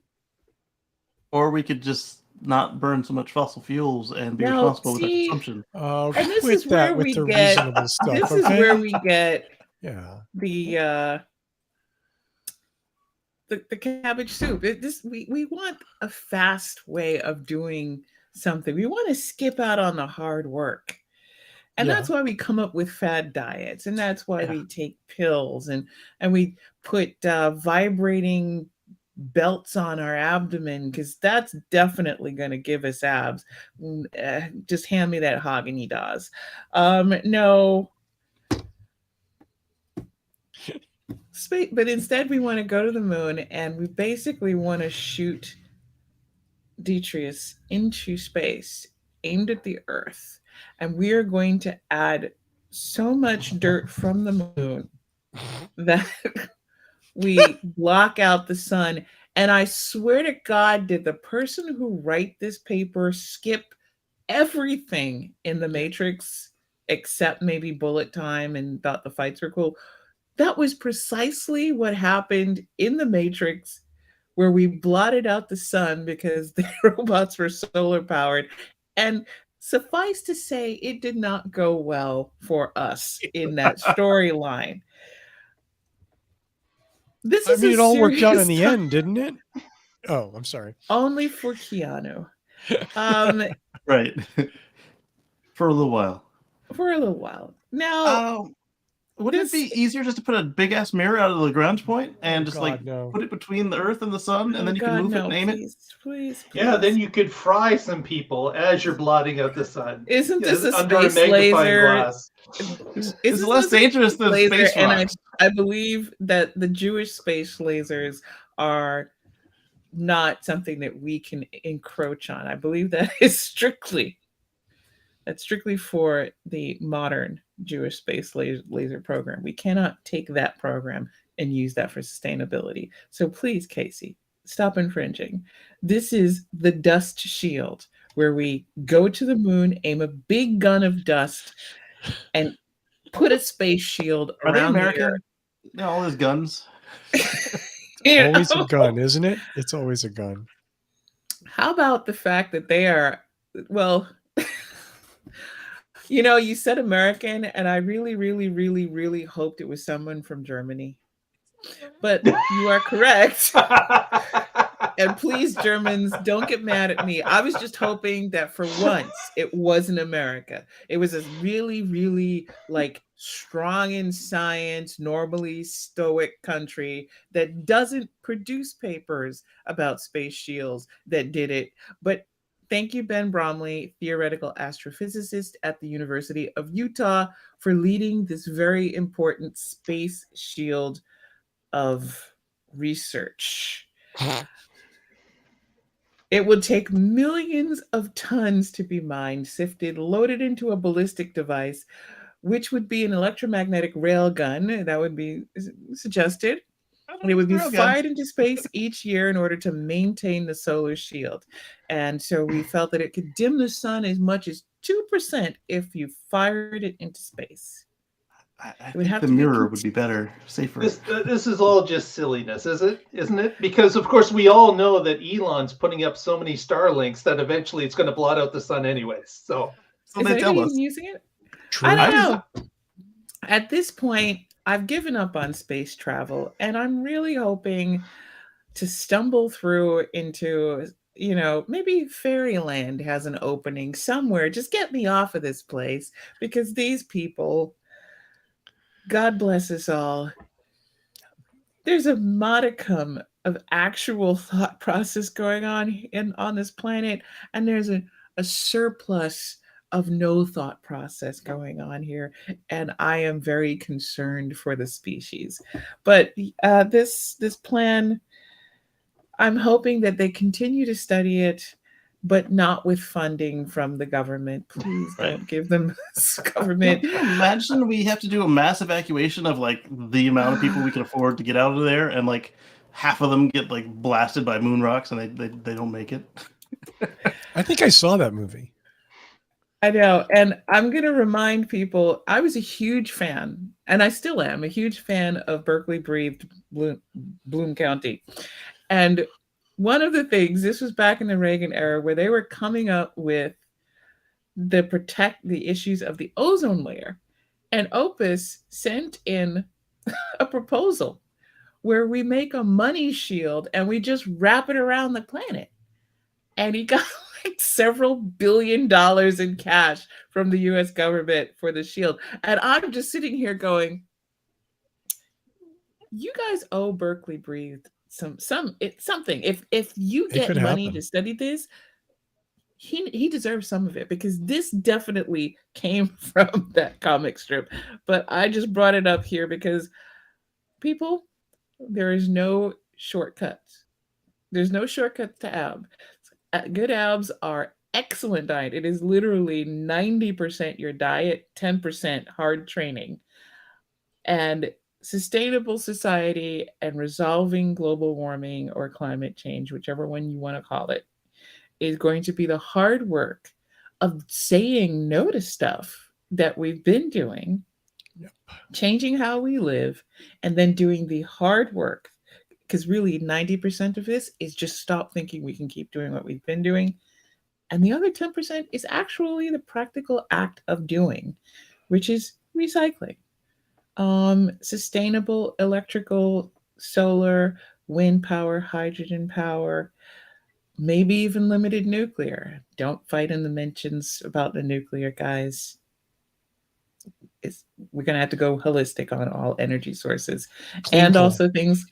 Or we could just not burn so much fossil fuels and be responsible with our consumption. Oh, and this is where we get this is where we get the cabbage soup. We want a fast way of doing something. We want to skip out on the hard work. And that's why we come up with fad diets. And that's why we take pills and we put vibrating belts on our abdomen, because that's definitely going to give us abs. Just hand me that Haagen-Dazs. No. space, but instead we want to go to the moon, and we basically want to shoot Detrius into space, aimed at the Earth, and we are going to add so much dirt from the moon that we block out the sun. And I swear to God, did the person who wrote this paper skip everything in the Matrix except maybe bullet time and thought the fights were cool? That was precisely what happened in the Matrix, where we blotted out the sun because the robots were solar powered. And suffice to say, it did not go well for us in that storyline. This is it all worked out in serious the time. end, didn't it? Oh, I'm sorry. Only for Keanu. Right. For a little while. For a little while. Now, wouldn't it be easier just to put a big ass mirror out of the Lagrange point and just put it between the Earth and the sun, and then you can move it and aim it? Please. Yeah, then you could fry some people as you're blotting out the sun. Isn't this a under a space magnifying laser? glass? It's less dangerous than space rocks. And I believe that the Jewish space lasers are not something that we can encroach on. I believe that is strictly for the modern Jewish space laser program. We cannot take that program and use that for sustainability. So please, Kacey, stop infringing. This is the dust shield, where we go to the moon, aim a big gun of dust, and put a space shield Are they around American? All those guns. Always a gun, isn't it? It's always a gun. How about the fact that they are, well, you said American, and I really, really, really, really hoped it was someone from Germany. But you are correct. And please, Germans, don't get mad at me. I was just hoping that for once it wasn't America. It was a really, really strong in science, normally stoic country that doesn't produce papers about space shields that did it. But thank you, Ben Bromley, theoretical astrophysicist at the University of Utah, for leading this very important space shield of research. It would take millions of tons to be mined, sifted, loaded into a ballistic device, which would be an electromagnetic rail gun that would be suggested. And it would be fired into space each year in order to maintain the solar shield. And so we felt that it could dim the sun as much as 2% if you fired it into space. I think the mirror would be better, safer. This is all just silliness, isn't it? Because of course we all know that Elon's putting up so many Starlinks that eventually it's going to blot out the sun anyways. So they tell us using it. True. I don't know. At this point, I've given up on space travel, and I'm really hoping to stumble through into, maybe Fairyland has an opening somewhere. Just get me off of this place, because these people, God bless us all, there's a modicum of actual thought process going on on this planet, and there's a surplus of no thought process going on here, and I am very concerned for the species. But this plan, I'm hoping that they continue to study it, but not with funding from the government. Please don't give them this government. Can you imagine we have to do a mass evacuation of the amount of people we can afford to get out of there, and half of them get blasted by moon rocks and they don't make it? I think I saw that movie. I know. And I'm going to remind people, I was a huge fan, and I still am a huge fan of Berkeley breathed Bloom County. And one of the things, this was back in the Reagan era, where they were coming up with the issues of the ozone layer. And Opus sent in a proposal where we make a money shield and we just wrap it around the planet. And he got several $1 billion in cash from the US government for the shield. And I'm just sitting here going, you guys owe Berkeley breathed something. If you get money to study this, he deserves some of it, because this definitely came from that comic strip. But I just brought it up here because people, There is no shortcuts. There's no shortcuts to ab. Good abs are excellent diet. It is literally 90% your diet, 10% hard training. And sustainable society and resolving global warming or climate change, whichever one you want to call it, is going to be the hard work of saying no to stuff that we've been doing, Yep. changing how we live, and then doing the hard work. Because really, 90% of this is just stop thinking we can keep doing what we've been doing. And the other 10% is actually the practical act of doing, which is recycling. Sustainable electrical, solar, wind power, hydrogen power, maybe even limited nuclear. Don't fight in the mentions about the nuclear, guys. We're going to have to go holistic on all energy sources. Clean and coal. also things.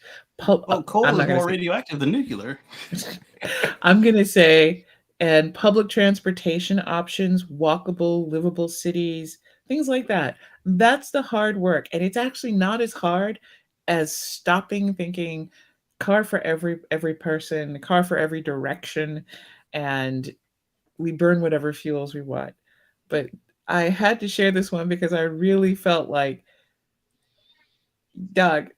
Well, coal I'm is not gonna more say- radioactive than nuclear. I'm going to say, and public transportation options, walkable, livable cities, things like that. That's the hard work. And it's actually not as hard as stopping thinking car for every person, car for every direction, and we burn whatever fuels we want. But I had to share this one because I really felt like, Doug,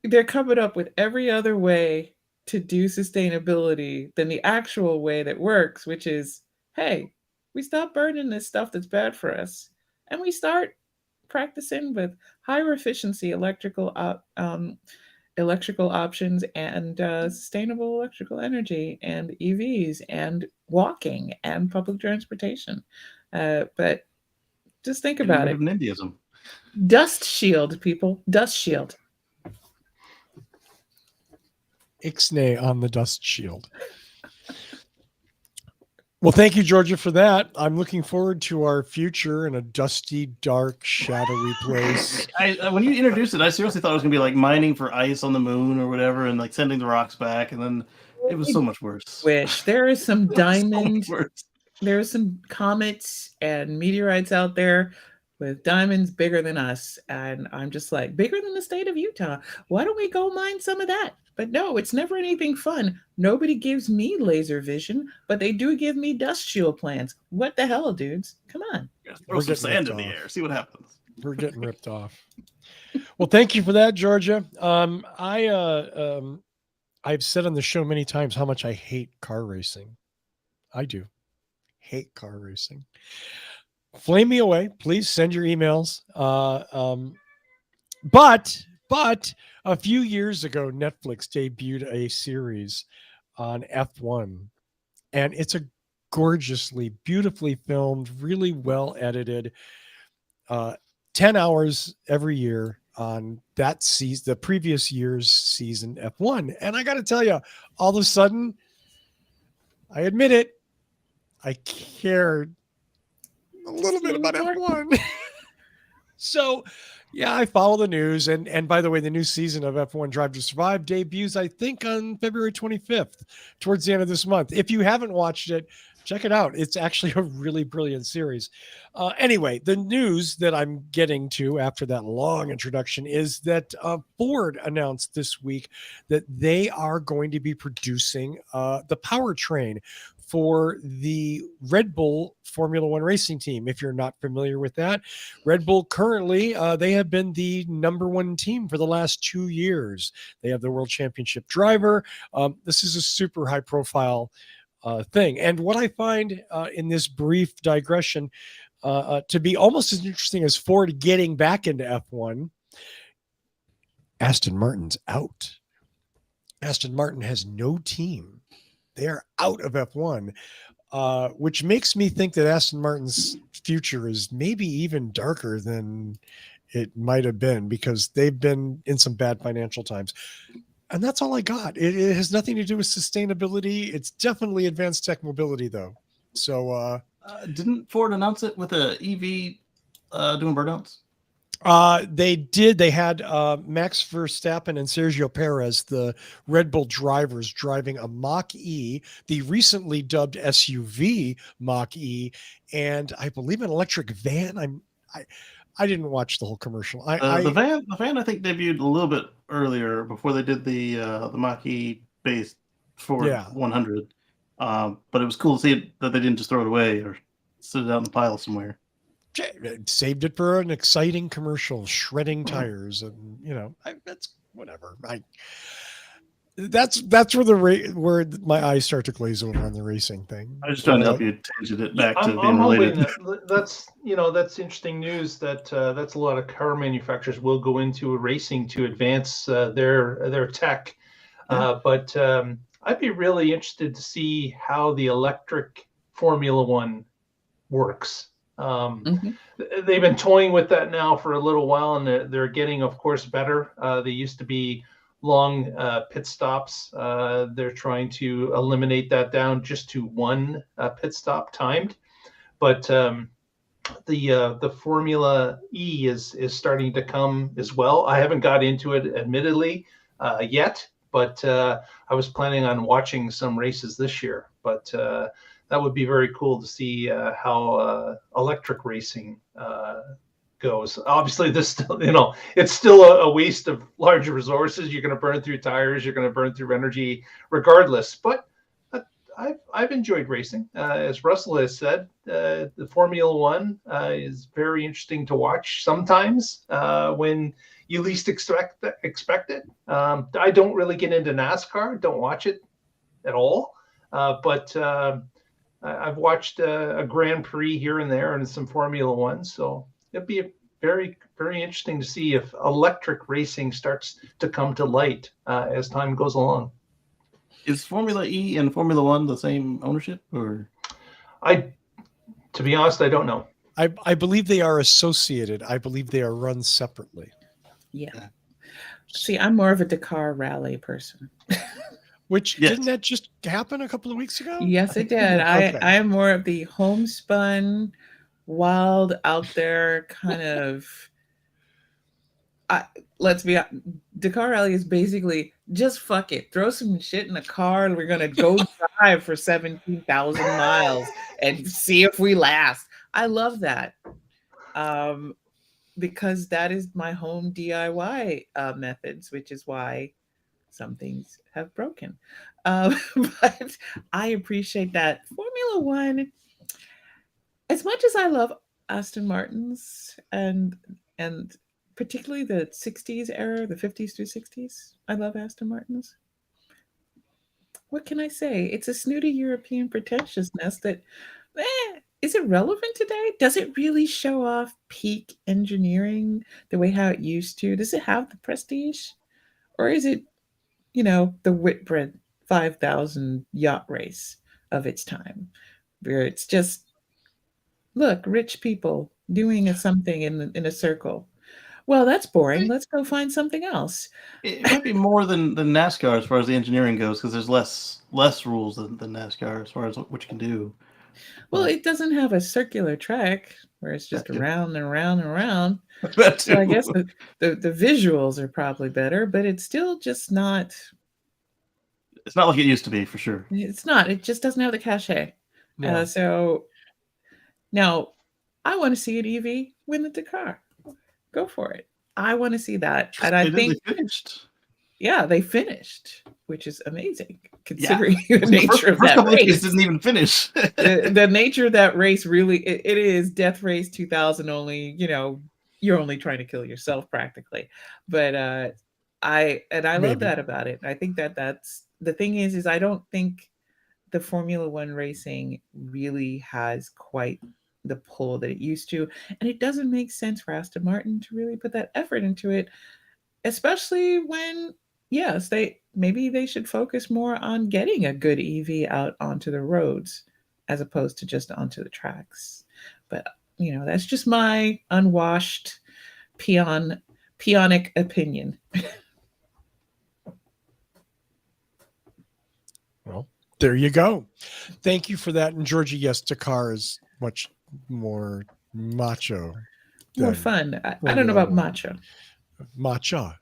they're coming up with every other way to do sustainability than the actual way that works, which is, hey, we stop burning this stuff that's bad for us, and we start practicing with higher efficiency electrical options and sustainable electrical energy and EVs and walking and public transportation. But just think Getting about rid it. of NIMBYism. Dust shield, people. Dust shield. Ixnay on the dust shield. Well, thank you, Georgia, for that. I'm looking forward to our future in a dusty, dark, shadowy place. When you introduced it, I seriously thought it was going to be like mining for ice on the moon or whatever and like sending the rocks back. And then it was so much worse. Wish there is some diamond. So much worse. There are some comets and meteorites out there with diamonds bigger than us. And I'm just like, bigger than the state of Utah. Why don't we go mine some of that? But no, it's never anything fun. Nobody gives me laser vision, but they do give me dust shield plans. What the hell, dudes? Come on. Yeah, throw We're some getting sand in ripped the off. air. See what happens. We're getting ripped off. Well, thank you for that, Georgia. I've said on the show many times how much I hate car racing. I do hate car racing. Flame me away, please. Send your emails. But a few years ago, Netflix debuted a series on F1, and it's a gorgeously, beautifully filmed, really well edited. 10 hours every year on that season, the previous year's season F1. And I got to tell you, all of a sudden, I admit it, I cared a little bit about F1. So, yeah, I follow the news. And by the way, the new season of F1 Drive to Survive debuts, I think, on February 25th, towards the end of this month. If you haven't watched it, check it out. It's actually a really brilliant series. Anyway, the news that I'm getting to after that long introduction is that Ford announced this week that they are going to be producing the powertrain for the Red Bull Formula One racing team. If you're not familiar with that, Red Bull currently, they have been the number one team for the last 2 years. They have the world championship driver. This is a super high profile thing. And what I find in this brief digression to be almost as interesting as Ford getting back into F1, Aston Martin's out. Aston Martin has no team. They are out of F1, which makes me think that Aston Martin's future is maybe even darker than it might have been, because they've been in some bad financial times. And that's all I got. It has nothing to do with sustainability. It's definitely advanced tech mobility, though. So didn't Ford announce it with a EV doing burnouts? They did. They had Max Verstappen and Sergio Perez, the Red Bull drivers, driving a Mach-E, the recently dubbed SUV Mach-E, and I believe an electric van. I didn't watch the whole commercial. The van I think debuted a little bit earlier before they did the Mach-E based Ford 100. But it was cool to see that they didn't just throw it away or sit it out in the pile somewhere. Saved it for an exciting commercial, shredding tires, and that's whatever. That's where my eyes start to glaze over on the racing thing. I was just trying to help you tangent it back to being related. That's interesting news. That's a lot of car manufacturers will go into racing to advance their tech. But I'd be really interested to see how the electric Formula One works. They've been toying with that now for a little while, and they're getting, of course, better. They used to be long pit stops. They're trying to eliminate that down just to one pit stop timed. But the Formula E is starting to come as well. I haven't got into it, admittedly, yet, but I was planning on watching some races this year. But that would be very cool to see how electric racing goes. Obviously, this still, it's still a waste of large resources. You're going to burn through tires. You're going to burn through energy, regardless. But I've enjoyed racing, as Russell has said. The Formula One is very interesting to watch. Sometimes when you least expect it. I don't really get into NASCAR. Don't watch it at all. But I've watched a Grand Prix here and there and some Formula One. So it'd be very, very interesting to see if electric racing starts to come to light as time goes along. Is Formula E and Formula One the same ownership, or? To be honest, I don't know. I believe they are associated. I believe they are run separately. Yeah. See, I'm more of a Dakar rally person. Didn't that just happen a couple of weeks ago? Yes, it did. I am more of the homespun, wild, out there kind of. Let's be honest, Dakar Rally is basically just fuck it. Throw some shit in a car and we're going to go drive for 17,000 miles and see if we last. I love that. Because that is my home DIY methods, which is why some things have broken. But I appreciate that. Formula One, as much as I love Aston Martins and particularly the 60s era, the 50s through 60s, I love Aston Martins. What can I say? It's a snooty European pretentiousness that, is it relevant today? Does it really show off peak engineering the way how it used to? Does it have the prestige? Or is it, the Whitbread 5,000 yacht race of its time, where it's just, look, rich people doing something in a circle. Well, that's boring. Let's go find something else. It might be more than NASCAR as far as the engineering goes, because there's less rules than NASCAR as far as what you can do. Well, it doesn't have a circular track where it's just around and around and around. So I guess the visuals are probably better, but it's still just not. It's not like it used to be, for sure. It's not. It just doesn't have the cachet. No. So now I want to see an EV win the Dakar. Go for it. I want to see that. And I think they finished. Yeah, they finished, which is amazing considering the nature of that race. Didn't even finish. the nature of that race really, it is Death Race 2000 only. You're only trying to kill yourself practically. But I love that about it. I think that's the thing is I don't think the Formula One racing really has quite the pull that it used to, and it doesn't make sense for Aston Martin to really put that effort into it, especially when maybe they should focus more on getting a good EV out onto the roads as opposed to just onto the tracks. But that's just my unwashed peonic opinion. Well, there you go. Thank you for that. And Georgie, yes, Dakar is much more macho. More fun. I don't know about macho. Matcha.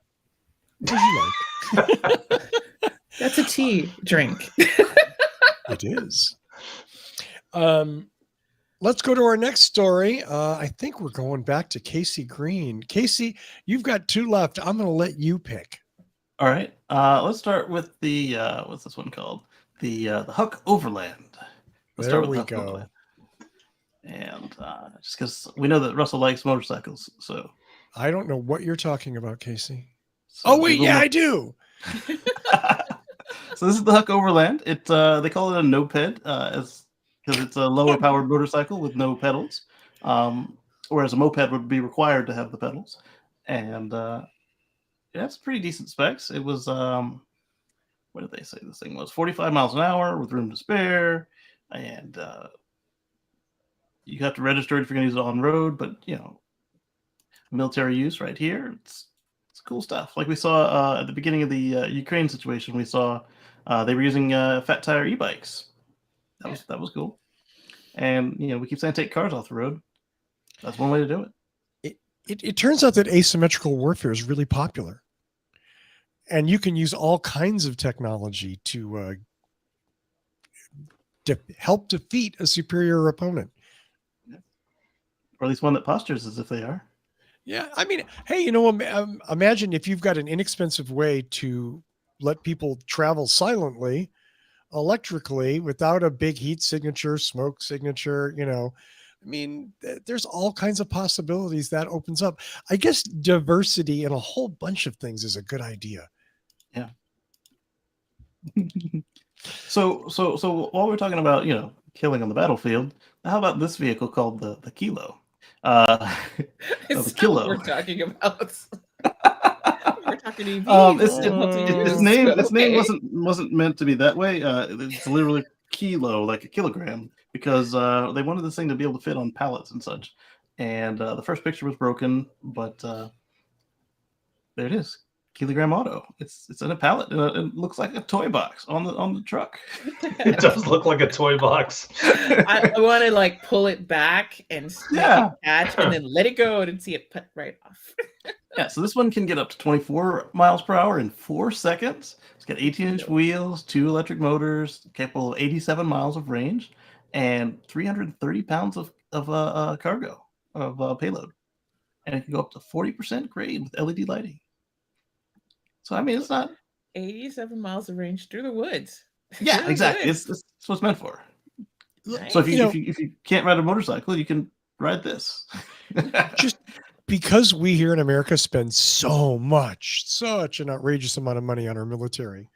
What do you like? That's a tea drink. It is. let's go to our next story. I think we're going back to Kacey Green. Kacey, you've got 2 left. I'm going to let you pick. All right. Let's start with the what's this one called? The Huck Overland. Let's There start with we the Huck go. Overland. And just because we know that Russell likes motorcycles, so I don't know what you're talking about, Kacey. so Oh, wait, Google yeah, Mo- I do. So this is the Huck Overland. It they call it a no-ped as because it's a lower powered motorcycle with no pedals, whereas a moped would be required to have the pedals. And it has pretty decent specs. It was what did they say this thing was? 45 miles an hour with room to spare, and you have to register it if you're going to use it on road. But military use right here. It's cool stuff. Like we saw at the beginning of the Ukraine situation, we saw they were using fat tire e-bikes. That was cool. And we keep saying take cars off the road. That's one way to do it. It turns out that asymmetrical warfare is really popular. And you can use all kinds of technology to help defeat a superior opponent. Or at least one that postures as if they are. Yeah, I mean, hey, imagine if you've got an inexpensive way to let people travel silently, electrically, without a big heat signature, smoke signature, I mean, there's all kinds of possibilities that opens up. I guess diversity in a whole bunch of things is a good idea. Yeah. So while we're talking about, killing on the battlefield, how about this vehicle called the Kilo? It's the not Kilo. what we're talking about. We're talking EVs. Its name wasn't meant to be that way. It's literally kilo, like a kilogram, because they wanted this thing to be able to fit on pallets and such. And the first picture was broken, but there it is. Kilogram Auto. It's in a pallet. It looks like a toy box on the truck. It does look like a toy box. I want to pull it back and catch and then let it go and see it put right off. Yeah, so this one can get up to 24 miles per hour in 4 seconds. It's got 18-inch wheels, 2 electric motors, capable of 87 miles of range, and 330 pounds of cargo, of payload. And it can go up to 40% grade with LED lighting. So, I mean, it's not... 87 miles of range through the woods. Yeah, Through exactly. the woods. It's what it's meant for. Nice. So if you can't ride a motorcycle, you can ride this. Just because we here in America spend such an outrageous amount of money on our military,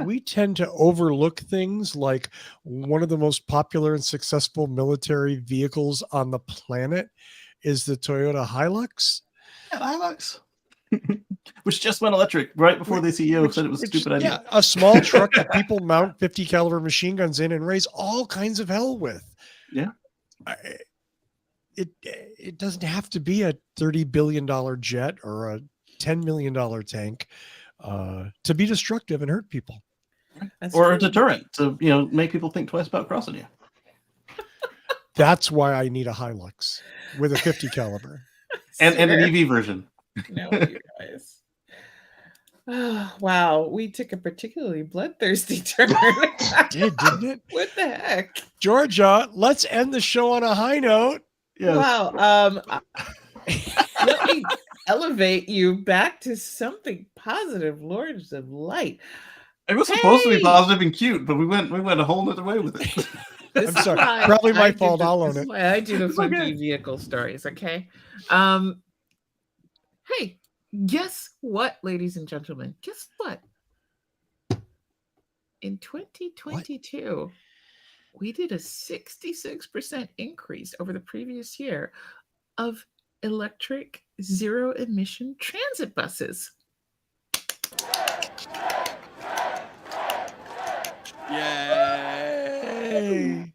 we tend to overlook things like one of the most popular and successful military vehicles on the planet is the Toyota Hilux. Yeah, the Hilux. Which just went electric right before the CEO said it was a stupid idea. Yeah, a small truck that people mount 50 caliber machine guns in and raise all kinds of hell with. Yeah. It doesn't have to be a $30 billion jet or a $10 million tank to be destructive and hurt people. That's or true. a deterrent to make people think twice about crossing you. That's why I need a Hilux with a 50 caliber. And an EV version. No, you guys. Oh, wow, we took a particularly bloodthirsty turn. Didn't it? What the heck? Georgia, let's end the show on a high note. Yes. Wow. Let me elevate you back to something positive, Lords of Light. It was supposed to be positive and cute, but we went a whole nother way with it. This I'm sorry. is why Probably my I do fault. the- I'll own this is it. why I do the It's funky okay. vehicle stories, okay? Hey, guess what, ladies and gentlemen? Guess what? In 2022, we did a 66% increase over the previous year of electric zero-emission transit buses. Yay!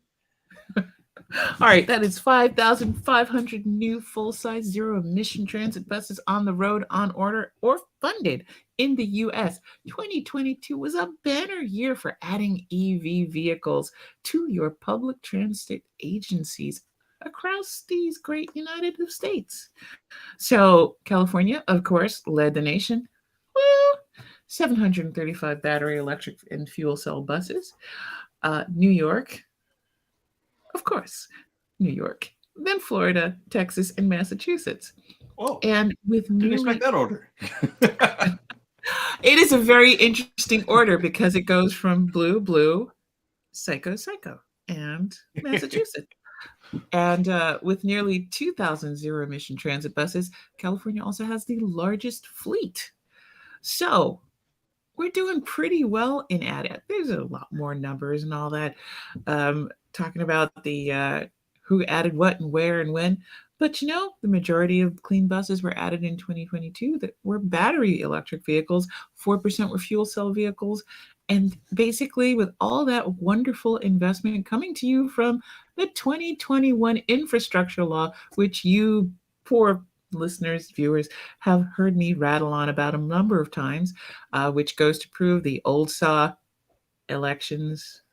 All right, that is 5,500 new full-size zero-emission transit buses on the road, on order, or funded in the U.S. 2022 was a banner year for adding EV vehicles to your public transit agencies across these great United States. So California, of course, led the nation. Well, 735 battery, electric, and fuel cell buses. New York, of course, New York, then Florida, Texas, and Massachusetts. Oh, And with didn't nearly expect that order. it is a very interesting order because it goes from blue, psycho, and Massachusetts. And with nearly 2,000 zero-emission transit buses, California also has the largest fleet. So we're doing pretty well in ADA. There's a lot more numbers and all that, talking about the who added what and where and when. But the majority of clean buses were added in 2022 that were battery electric vehicles, 4% were fuel cell vehicles. And basically, with all that wonderful investment coming to you from the 2021 infrastructure law, which you poor listeners, viewers, have heard me rattle on about a number of times, which goes to prove the old saw elections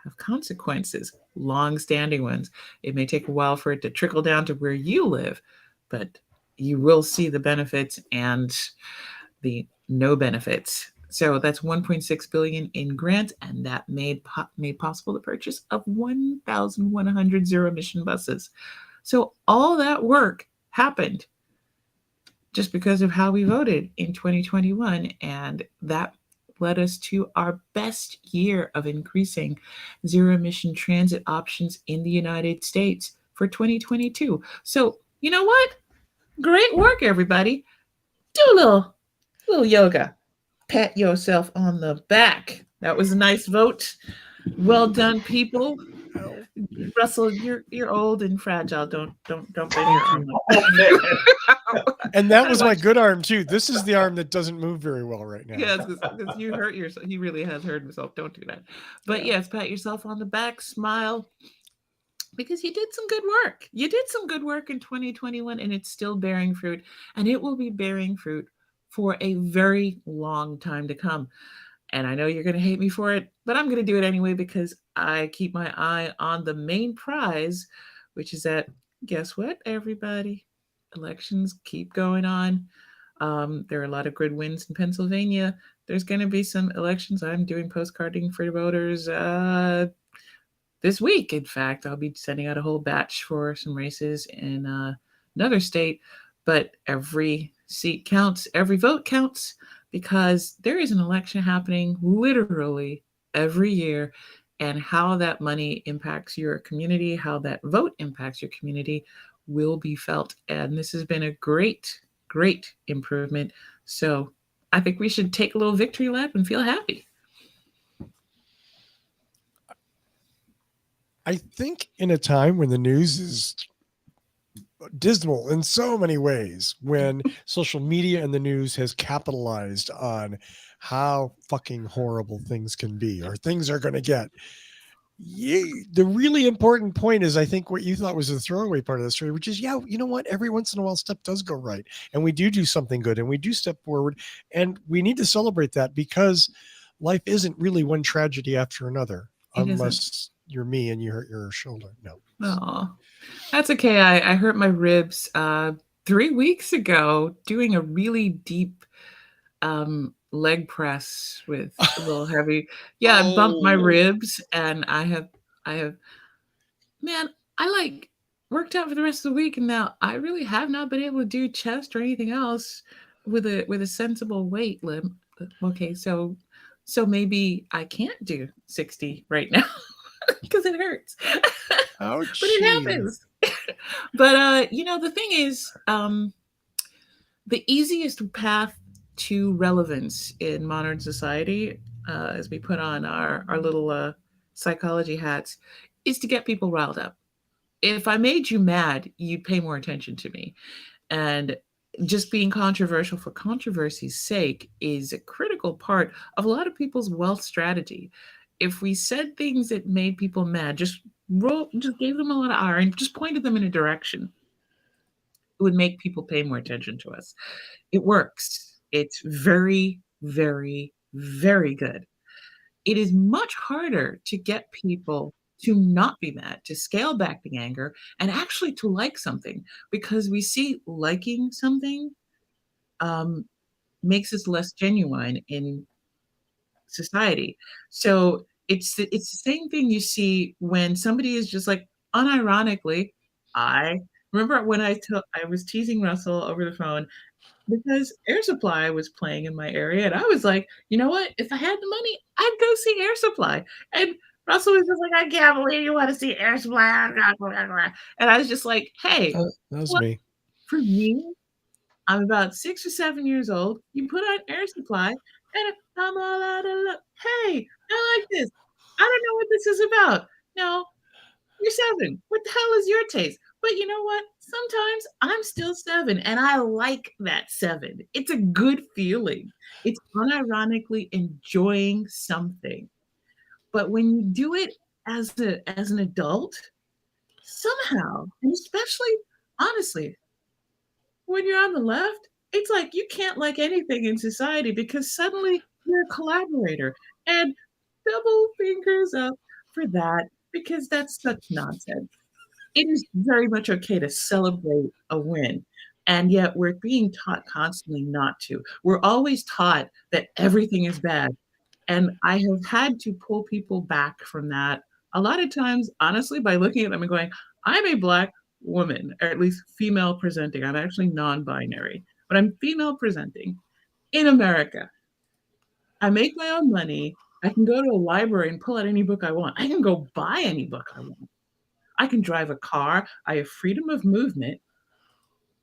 have consequences, long-standing ones. It may take a while for it to trickle down to where you live, but you will see the benefits and the no benefits. So that's 1.6 billion in grants, and that made possible the purchase of 1,100 zero-emission buses. So all that work happened just because of how we voted in 2021, and that led us to our best year of increasing zero-emission transit options in the United States for 2022. So you know what? Great work, everybody. Do a little yoga. Pat yourself on the back. That was a nice vote. Well done, people. Russell, you're old and fragile. Don't blame your arm. And that was my good arm too. This is the arm that doesn't move very well right now. Yes, because you hurt yourself. He really has hurt himself. Don't do that. But yes, pat yourself on the back, smile, because you did some good work. You did some good work in 2021, and it's still bearing fruit, and it will be bearing fruit for a very long time to come. And I know you're going to hate me for it, but I'm going to do it anyway because I keep my eye on the main prize, which is that, guess what, everybody? Elections keep going on. There are a lot of good wins in Pennsylvania. There's going to be some elections. I'm doing postcarding for voters this week. In fact, I'll be sending out a whole batch for some races in another state. But every seat counts. Every vote counts. Because there is an election happening literally every year, and how that money impacts your community, how that vote impacts your community will be felt. And this has been a great, great improvement. So I think we should take a little victory lap and feel happy. I think in a time when the news is dismal in so many ways, when social media and the news has capitalized on how fucking horrible things can be or things are going to get. The really important point is, I think, what you thought was the throwaway part of the story, which is, you know what? Every once in a while, stuff does go right, and we do something good, and we do step forward, and we need to celebrate that because life isn't really one tragedy after another, unless you're me and you hurt your shoulder. No. Oh, that's okay. I hurt my ribs 3 weeks ago doing a really deep leg press with a little heavy. Yeah, I bumped my ribs, and I have man, I worked out for the rest of the week, and now I really have not been able to do chest or anything else with a sensible weight limit. Okay, so maybe I can't do 60 right now because it hurts. Ouch. But it happens. But the thing is, the easiest path to relevance in modern society, as we put on our little psychology hats, is to get people riled up. If I made you mad, you'd pay more attention to me. And just being controversial for controversy's sake is a critical part of a lot of people's wealth strategy. If we said things that made people mad, just gave them a lot of iron, just pointed them in a direction, it would make people pay more attention to us. It works. It's very, very, very good. It is much harder to get people to not be mad, to scale back the anger, and actually to like something, because we see liking something makes us less genuine in society. So it's the same thing you see when somebody is just like unironically, I remember when I was teasing Russell over the phone because Air Supply was playing in my area, and I was like, you know what? If I had the money, I'd go see Air Supply. And Russell was just like, I can't believe you want to see Air Supply. And I was just like, hey, That was me. for me, I'm about 6 or 7 years old. You put on Air Supply, and I'm all out of luck. Hey, I like this. I don't know what this is about. No, you're 7. What the hell is your taste? But you know what? Sometimes I'm still 7, and I like that 7. It's a good feeling. It's unironically enjoying something. But when you do it as an adult, somehow, and especially honestly, when you're on the left, it's like you can't like anything in society because suddenly you're a collaborator. And double fingers up for that because that's such nonsense. It is very much okay to celebrate a win. And yet we're being taught constantly not to. We're always taught that everything is bad. And I have had to pull people back from that a lot of times, honestly, by looking at them and going, I'm a Black woman, or at least female presenting. I'm actually non binary, but I'm female presenting in America. I make my own money. I can go to a library and pull out any book I want. I can go buy any book I want. I can drive a car. I have freedom of movement.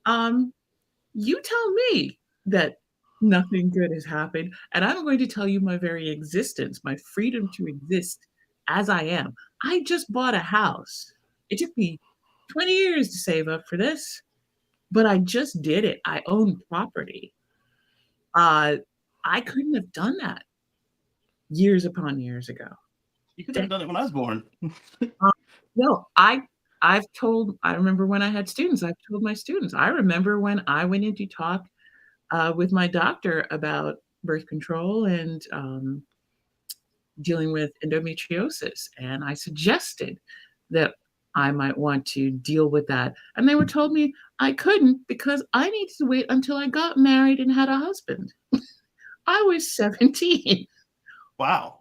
You tell me that nothing good has happened, and I'm going to tell you my very existence, my freedom to exist as I am. I just bought a house. It took me 20 years to save up for this, but I just did it. I own property. I couldn't have done that years upon years ago. You could have done it when I was born. No, I remember when I had students, I've told my students, I remember when I went in to talk with my doctor about birth control and dealing with endometriosis. And I suggested that I might want to deal with that. And they were told me I couldn't because I needed to wait until I got married and had a husband. I was 17. Wow.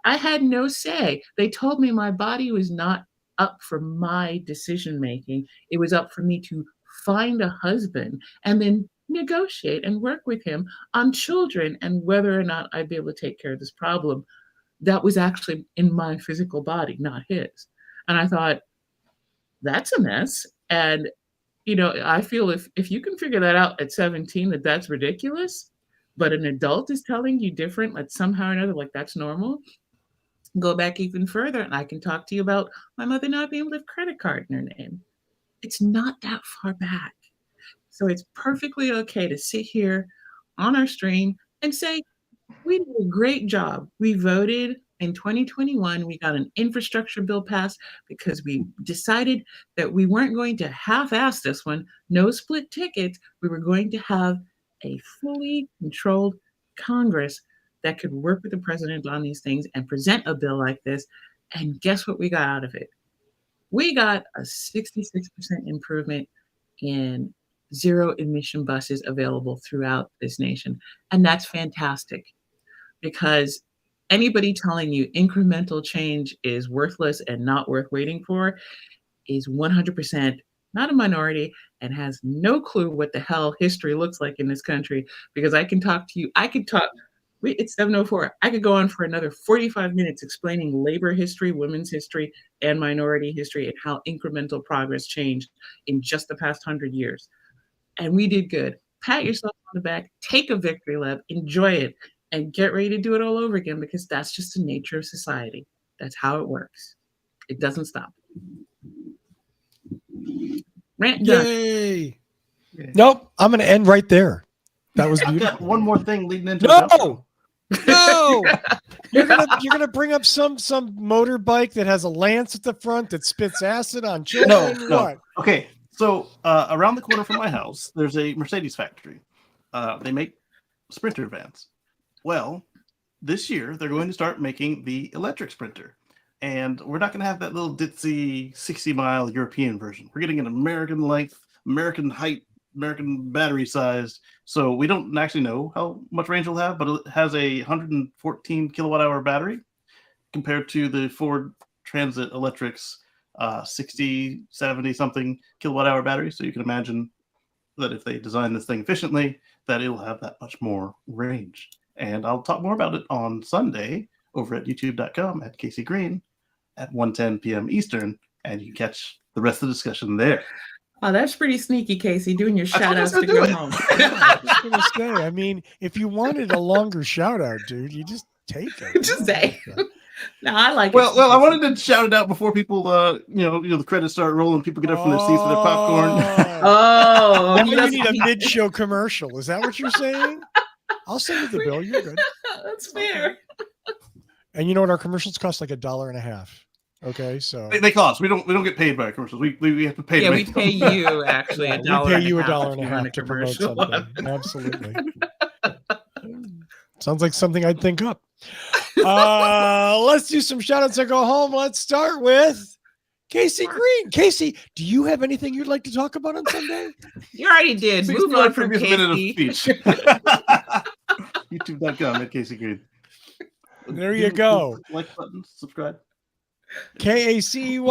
I had no say. They told me my body was not up for my decision making. It was up for me to find a husband and then negotiate and work with him on children and whether or not I'd be able to take care of this problem that was actually in my physical body, not his. And I thought, that's a mess. And, I feel if you can figure that out at 17, that's ridiculous, but an adult is telling you different, like somehow or another, like that's normal. Go back even further, and I can talk to you about my mother not being able to have credit card in her name. It's not that far back. So it's perfectly okay to sit here on our stream and say, we did a great job. We voted in 2021. We got an infrastructure bill passed because we decided that we weren't going to half-ass this one, no split tickets. We were going to have a fully controlled Congress that could work with the president on these things and present a bill like this. And guess what we got out of it? We got a 66% improvement in zero emission buses available throughout this nation. And that's fantastic because anybody telling you incremental change is worthless and not worth waiting for is 100% not a minority and has no clue what the hell history looks like in this country, because I can talk to you. It's 7:04. I could go on for another 45 minutes explaining labor history, women's history, and minority history, and how incremental progress changed in just the past 100 years. And we did good. Pat yourself on the back, take a victory lap, enjoy it, and get ready to do it all over again, because that's just the nature of society. That's how it works. It doesn't stop. Rant done. Yay! Nope, I'm going to end right there. That was I've beautiful. got one more thing leading into No, you're gonna bring up some motorbike that has a lance at the front that spits acid on children. No. What? Okay, so around the corner from my house, there's a Mercedes factory. They make Sprinter vans. Well, this year they're going to start making the electric Sprinter, and we're not going to have that little ditzy 60-mile European version. We're getting an American length, American height, American battery size. So we don't actually know how much range it'll have, but it has a 114 kilowatt hour battery compared to the Ford Transit Electric's 60, 70 something kilowatt hour battery. So you can imagine that if they design this thing efficiently, that it'll have that much more range. And I'll talk more about it on Sunday over at youtube.com at Kacey Green at 1:10 p.m. Eastern, and you can catch the rest of the discussion there. Oh, that's pretty sneaky, Kacey, doing your I shout outs told to you I go was home. I was gonna say, I mean, if you wanted a longer shout out, dude, you just take it. Just say. No, I like Well, it. I wanted to shout it out before people, the credits start rolling. People get up from their seats with their popcorn. Oh, Now you need a mid-show commercial. Is that what you're saying? I'll send you the bill. You're good. That's fair. And you know what? Our commercials cost like $1.50. Okay, so They cost. We don't get paid by commercials. We have to pay. Yeah, to we make pay them. you actually yeah, a dollar. we pay you and $1.50 a to promote commercial. something. Absolutely. Sounds like something I'd think up. Let's do some shout outs and go home. Let's start with Kacey Green. Kacey, do you have anything you'd like to talk about on Sunday? You already did. Please Move do our on from previous minute of Kacey. speech. YouTube.com at Kacey Green. There you go. Like button, subscribe. KACEYGREEN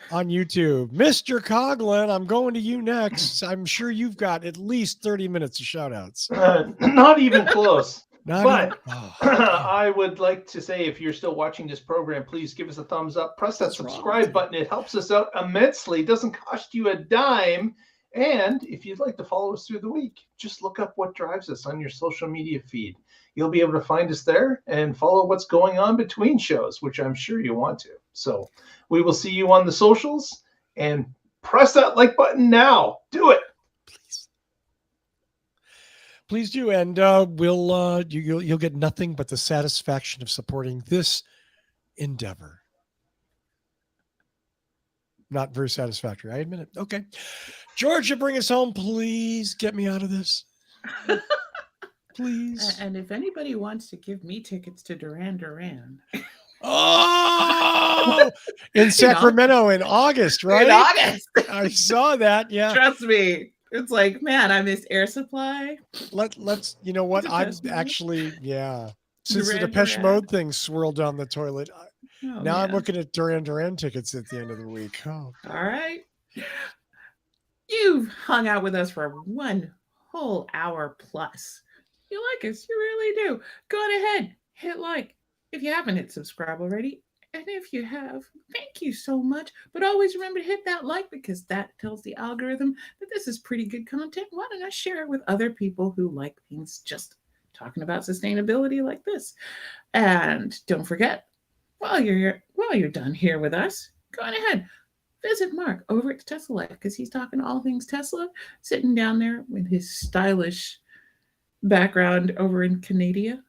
on YouTube. Mr. Coughlin, I'm going to you next. I'm sure you've got at least 30 minutes of shout outs. Not even close. But oh, I would like to say, if you're still watching this program, please give us a thumbs up. Press that subscribe button. It helps us out immensely. It doesn't cost you a dime. And if you'd like to follow us through the week, just look up What Drives Us on your social media feed. You'll be able to find us there and follow what's going on between shows, which I'm sure you want to. So we will see you on the socials, and press that like button now. Do it. Please do, and you'll get nothing but the satisfaction of supporting this endeavor. Not very satisfactory, I admit it. Okay, Georgia, bring us home, please. Get me out of this, please. And if anybody wants to give me tickets to Duran Duran, oh, in Sacramento in August, right? in August, I saw that. Yeah, trust me. It's like, man, I missed Air Supply. Let's. You know what? I'm actually, yeah. Since the Duran Depeche Duran. Mode thing swirled down the toilet, now I'm looking at Duran Duran tickets at the end of the week. Oh, all right. You've hung out with us for 1 whole hour plus. You like us, you really do. Go on ahead, hit like. If you haven't hit subscribe already, and if you have, thank you so much. But always remember to hit that like, because that tells the algorithm that this is pretty good content. Why don't I share it with other people who like things just talking about sustainability like this? And don't forget, while you're done here with us, go on ahead, visit Mark over at Tesla Life, because he's talking all things Tesla, sitting down there with his stylish background over in Canada,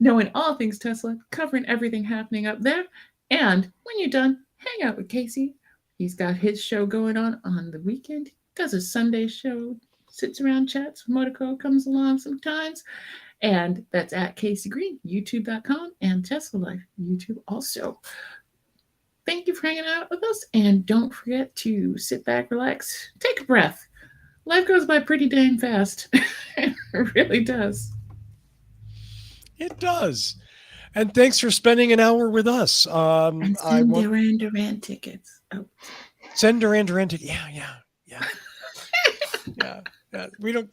knowing all things Tesla, covering everything happening up there. And when you're done, hang out with Kacey. He's got his show going on the weekend. Does a Sunday show, sits around, chats. Motico comes along sometimes. And that's at Kacey Green, youtube.com, and Tesla Life, YouTube also. Thank you for hanging out with us. And don't forget to sit back, relax, take a breath. Life goes by pretty dang fast. It really does. it does. And thanks for spending an hour with us. And send Duran Duran tickets. Oh. Send Duran Duran tickets. Yeah. We don't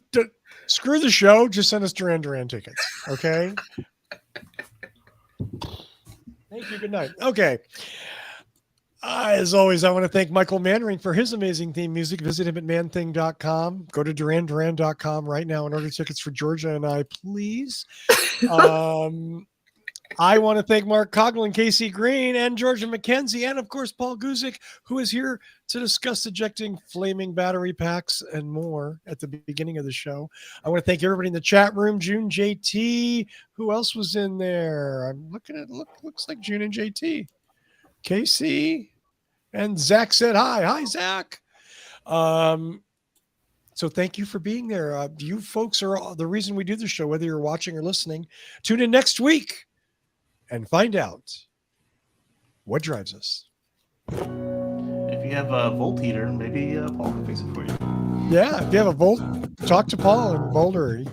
screw the show. Just send us Duran Duran tickets. Okay. Thank you. Good night. Okay. As always, I want to thank Michael Mannering for his amazing theme music. Visit him at manthing.com. Go to duranduran.com right now and order tickets for Georgia and I, please. I want to thank Mark Coughlin, Kacey Green, and Georgia McKenzie, and of course, Paul Guzik, who is here to discuss ejecting flaming battery packs and more at the beginning of the show. I want to thank everybody in the chat room, June, JT. Who else was in there? I'm looking at looks like June and JT. Kacey and Zach said hi. Hi, Zach. So thank you for being there. You folks are the reason we do the show, whether you're watching or listening. Tune in next week and find out what drives us. If you have a volt heater, maybe Paul can fix it for you. Yeah, if you have a volt, talk to Paul in Boulder.